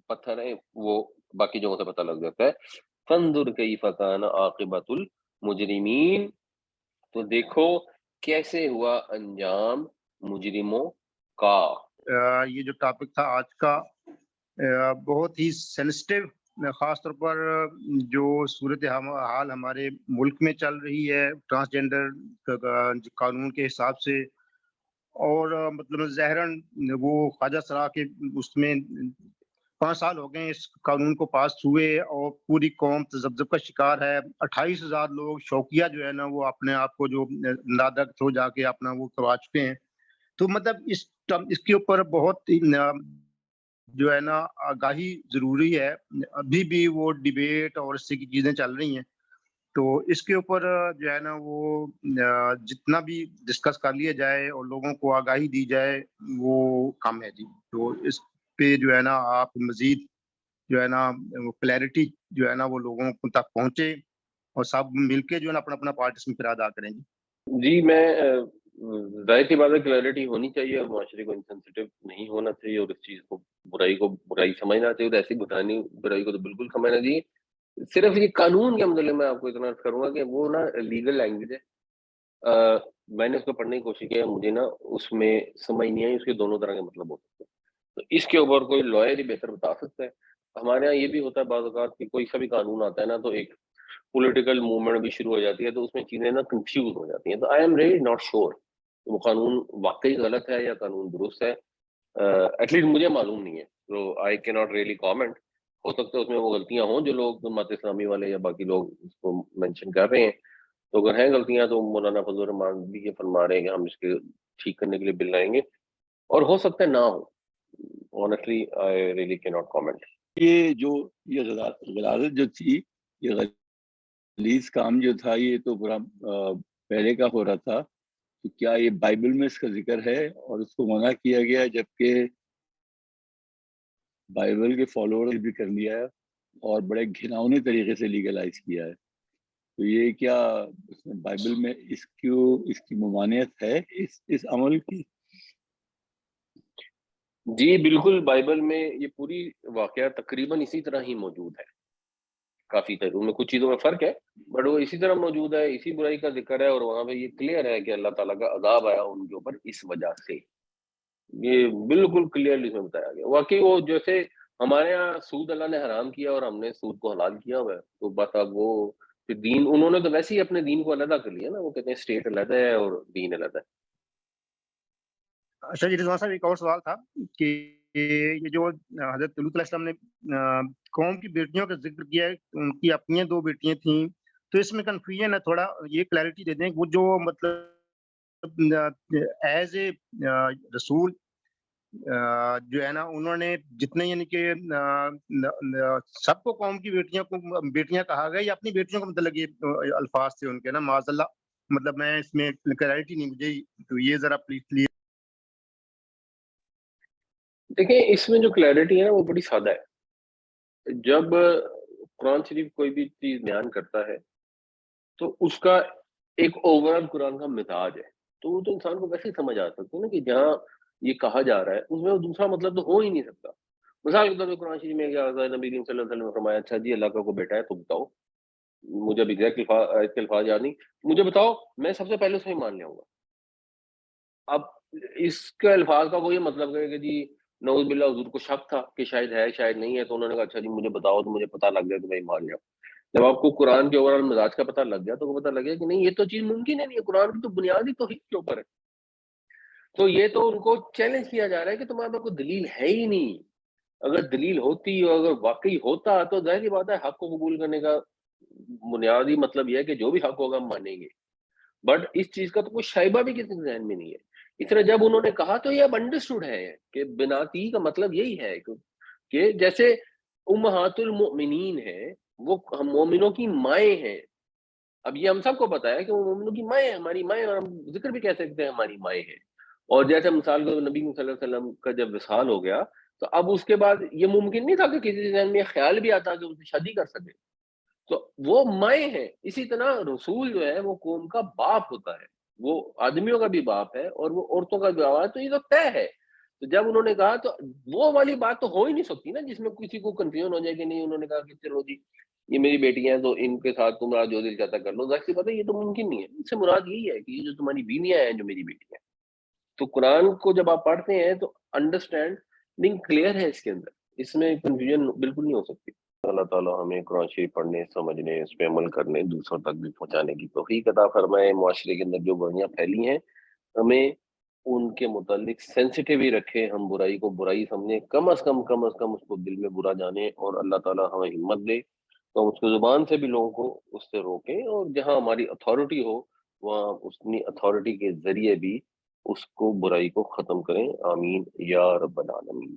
پتھر ہیں، وہ باقی جگہوں سے پتہ لگ جاتا ہے. فانظر کیف کان عاقبۃ المجرمین، تو دیکھو کیسے ہوا انجام مجرموں کا. یہ جو ٹاپک تھا آج کا بہت ہی سینسٹیو، خاص طور پر جو صورت حال ہمارے ملک میں چل رہی ہے ٹرانسجینڈر قانون کے حساب سے، اور مطلب ظاہراً وہ خواجہ سرا کے اس میں 5 سال ہو گئے اس قانون کو پاس ہوئے، اور پوری قوم تذبذب کا شکار ہے. 28,000 لوگ شوقیہ جو ہے نا وہ اپنے آپ کو جو نادرد ہو جا کے اپنا وہ کروا چکے ہیں. تو مطلب اس کے اوپر بہت جو ہے نا آگاہی ضروری ہے. ابھی بھی وہ ڈیبیٹ اور اس سے کی چیزیں چل رہی ہیں، تو اس کے اوپر جو ہے نا وہ جتنا بھی ڈسکس کر لیا جائے اور لوگوں کو آگاہی دی جائے وہ کم ہے جی. تو اس پہ جو ہے نا آپ مزید جو ہے نا کلیئرٹی جو ہے نا وہ لوگوں تک پہنچے اور سب مل کے جو ہے نا اپنا اپنا پارٹ اس میں ادا کریں جی. جی میں ظاہر سی بات ہے کلیئرٹی ہونی چاہیے اور معاشرے کو انسینسٹیو نہیں ہونا چاہیے اور اس چیز کو برائی سمجھنا چاہیے. تو ایسی برائی کو تو بالکل سمجھنا چاہیے. صرف یہ قانون کے متعلق میں آپ کو اتنا عرض کروں گا کہ وہ نا لیگل لینگویج ہے. میں نے اس کو پڑھنے کی کوشش کی، مجھے نا اس میں سمجھ نہیں آئی اس کے دونوں طرح کے مطلب ہو سکتے ہیں. تو اس کے اوپر کوئی لائر ہی بہتر بتا سکتا ہے. ہمارے یہاں یہ بھی ہوتا ہے بعض اوقات کہ کوئی سا بھی قانون آتا ہے نا تو ایک پولیٹیکل موومنٹ بھی شروع ہو جاتی ہے، تو اس میں چیزیں نا کنفیوز ہو جاتی ہیں. تو I am really not sure وہ قانون واقعی غلط ہے یا قانون درست ہے. ایٹ لیسٹ مجھے معلوم نہیں ہے، تو آئی کی ناٹ ریئلی کامنٹ. ہو سکتا ہے اس میں وہ غلطیاں ہوں جو لوگ جماعت اسلامی والے یا باقی لوگ اس کو مینشن کر رہے ہیں. تو اگر ہیں غلطیاں تو مولانا فضل الرحمان بھی یہ فرما رہے ہیں کہ ہم اس کے ٹھیک کرنے کے لیے بل لائیں گے، اور ہو سکتا ہے نہ ہو. honestly I really cannot comment. یہ غلاظت جو تھی، یہ غلیظ کام جو تھا، یہ تو پورا پہلے کا ہو رہا تھا. تو کیا یہ بائبل میں اس کا ذکر ہے اور اس کو منع کیا گیا، جبکہ بائبل کے فالوور بھی کر لیا ہے اور بڑے گھناؤنے طریقے سے لیگلائز کیا ہے؟ تو یہ کیا اس میں بائبل میں اس کی ممانعت ہے اس عمل کی؟ جی بالکل، بائبل میں یہ پوری واقعہ تقریباً اسی طرح ہی موجود ہے. کافی طریقوں میں کچھ چیزوں میں فرق ہے، بٹ وہ اسی طرح موجود ہے. اسی برائی کا ذکر ہے اور وہاں پہ یہ کلیئر ہے کہ اللہ تعالیٰ کا عذاب آیا ان کے اوپر اس وجہ سے. یہ بالکل کلیئرلی اس میں بتایا گیا. واقعی وہ جیسے ہمارے یہاں سود اللہ نے حرام کیا اور ہم نے سود کو حلال کیا ہوا ہے، تو بس اب وہ دین انہوں نے تو ویسے ہی اپنے دین کو علیحدہ کر لیا نا. وہ کہتے ہیں اسٹیٹ علیحدہ ہے اور دین علیحدہ ہے. اچھا جی رضوان صاحب، ایک اور سوال تھا کہ یہ جو حضرت لوط علیہ السلام نے قوم کی بیٹیوں کا ذکر کیا ہے، ان کی اپنی 2 بیٹیاں تھیں، تو اس میں کنفیوژن ہے. تھوڑا یہ کلیئرٹی دے دیں وہ جو مطلب ایز اے رسول جو ہے نا انہوں نے جتنے یعنی کہ سب کو قوم کی بیٹیاں کہا گیا یا اپنی بیٹیوں کا مطلب یہ الفاظ تھے ان کے نا معاذ اللہ؟ مطلب میں اس میں کلیئرٹی نہیں مجھے، تو یہ ذرا پلیز. دیکھیں اس میں جو کلیئرٹی ہے نا وہ بڑی سادہ ہے. جب قرآن شریف کوئی بھی چیز بیان کرتا ہے تو اس کا ایک اوورآل قرآن کا مزاج ہے، تو وہ تو انسان کو ویسے ہی سمجھ آ سکتا ہے نا کہ جہاں یہ کہا جا رہا ہے اس میں وہ دوسرا مطلب تو ہو ہی نہیں سکتا. مثال کے طور پہ قرآن شریف میں کیا ہوتا ہے، نبی کریم صلی اللہ علیہ وسلم نے فرمایا اچھا جی اللہ کا کوئی بیٹا ہے تو بتاؤ. مجھے اب ایگزیکٹ الفاظ یاد نہیں، مجھے بتاؤ میں سب سے پہلے اس میں مان لے آؤں گا. اب اس کے الفاظ کا کوئی مطلب ہے کہ جی نعوذ باللہ حضور کو شک تھا کہ شاید ہے شاید نہیں ہے، تو انہوں نے کہا اچھا جی مجھے بتاؤ، تو مجھے پتہ لگ گیا تو میں مان لیا. جب آپ کو قرآن کے اوورآل مزاج کا پتہ لگ گیا تو پتہ لگ گیا کہ نہیں یہ تو چیز ممکن ہے نہیں ہے. قرآن کی تو بنیاد ہی توحید کے اوپر ہے. تو یہ تو ان کو چیلنج کیا جا رہا ہے کہ تمہارے پاس کوئی دلیل ہے ہی نہیں. اگر دلیل ہوتی اور اگر واقعی ہوتا تو ظاہر سی بات ہے حق کو قبول کرنے کا بنیادی مطلب یہ ہے کہ جو بھی حق ہوگا ہم مانیں گے. بٹ اس چیز کا تو کوئی شائبہ بھی کسی ذہن میں نہیں ہے. اس طرح جب انہوں نے کہا تو یہ اب انڈرسٹوڈ ہے کہ بناتی کا مطلب یہی ہے کہ جیسے امہات المؤمنین ہیں وہ ہم مومنوں کی مائیں ہیں. اب یہ ہم سب کو پتا ہے کہ وہ مومنوں کی مائیں ہیں، ہماری مائیں، اور ہم ذکر بھی کہہ سکتے ہیں ہماری مائیں ہیں. اور جیسے مثال کو نبی صلی اللہ علیہ وسلم کا جب وصال ہو گیا تو اب اس کے بعد یہ ممکن نہیں تھا کہ کسی ذہن میں خیال بھی آتا کہ اس سے شادی کر سکے. تو وہ مائیں ہیں. اسی طرح رسول جو ہے وہ قوم کا باپ ہوتا ہے، وہ آدمیوں کا بھی باپ ہے اور وہ عورتوں کا بھی باپ ہے. تو یہ تو طے ہے. تو جب انہوں نے کہا تو وہ والی بات تو ہو ہی نہیں سکتی نا جس میں کسی کو کنفیوژن ہو جائے کہ نہیں، انہوں نے کہا کہ چلو جی یہ میری بیٹیاں ہیں تو ان کے ساتھ تمہارا جو دل چاہتا کر لو، ظاہر سی بات ہے یہ تو ممکن نہیں ہے. اس سے مراد یہی ہے کہ یہ جو تمہاری بیویاں ہیں جو میری بیٹیاں ہیں. تو قرآن کو جب آپ پڑھتے ہیں تو انڈرسٹینڈنگ کلیئر ہے اس کے اندر، اس میں کنفیوژن بالکل نہیں ہو سکتی. اللہ تعالیٰ ہمیں قرآن شریف پڑھنے، سمجھنے، اس پہ عمل کرنے، دوسروں تک بھی پہنچانے کی توفیق عطا فرمائے. معاشرے کے اندر جو برائیاں پھیلی ہیں ہمیں ان کے متعلق سینسیٹیو ہی رکھے، ہم برائی کو برائی سمجھیں، کم از کم اس کو دل میں برا جانیں، اور اللہ تعالیٰ ہمیں ہمت دے تو ہم اس کو زبان سے بھی لوگوں کو اس سے روکیں، اور جہاں ہماری اتھارٹی ہو وہاں اپنی اتھارٹی کے ذریعے بھی اس کو برائی کو ختم کریں. آمین یا رب العالمین.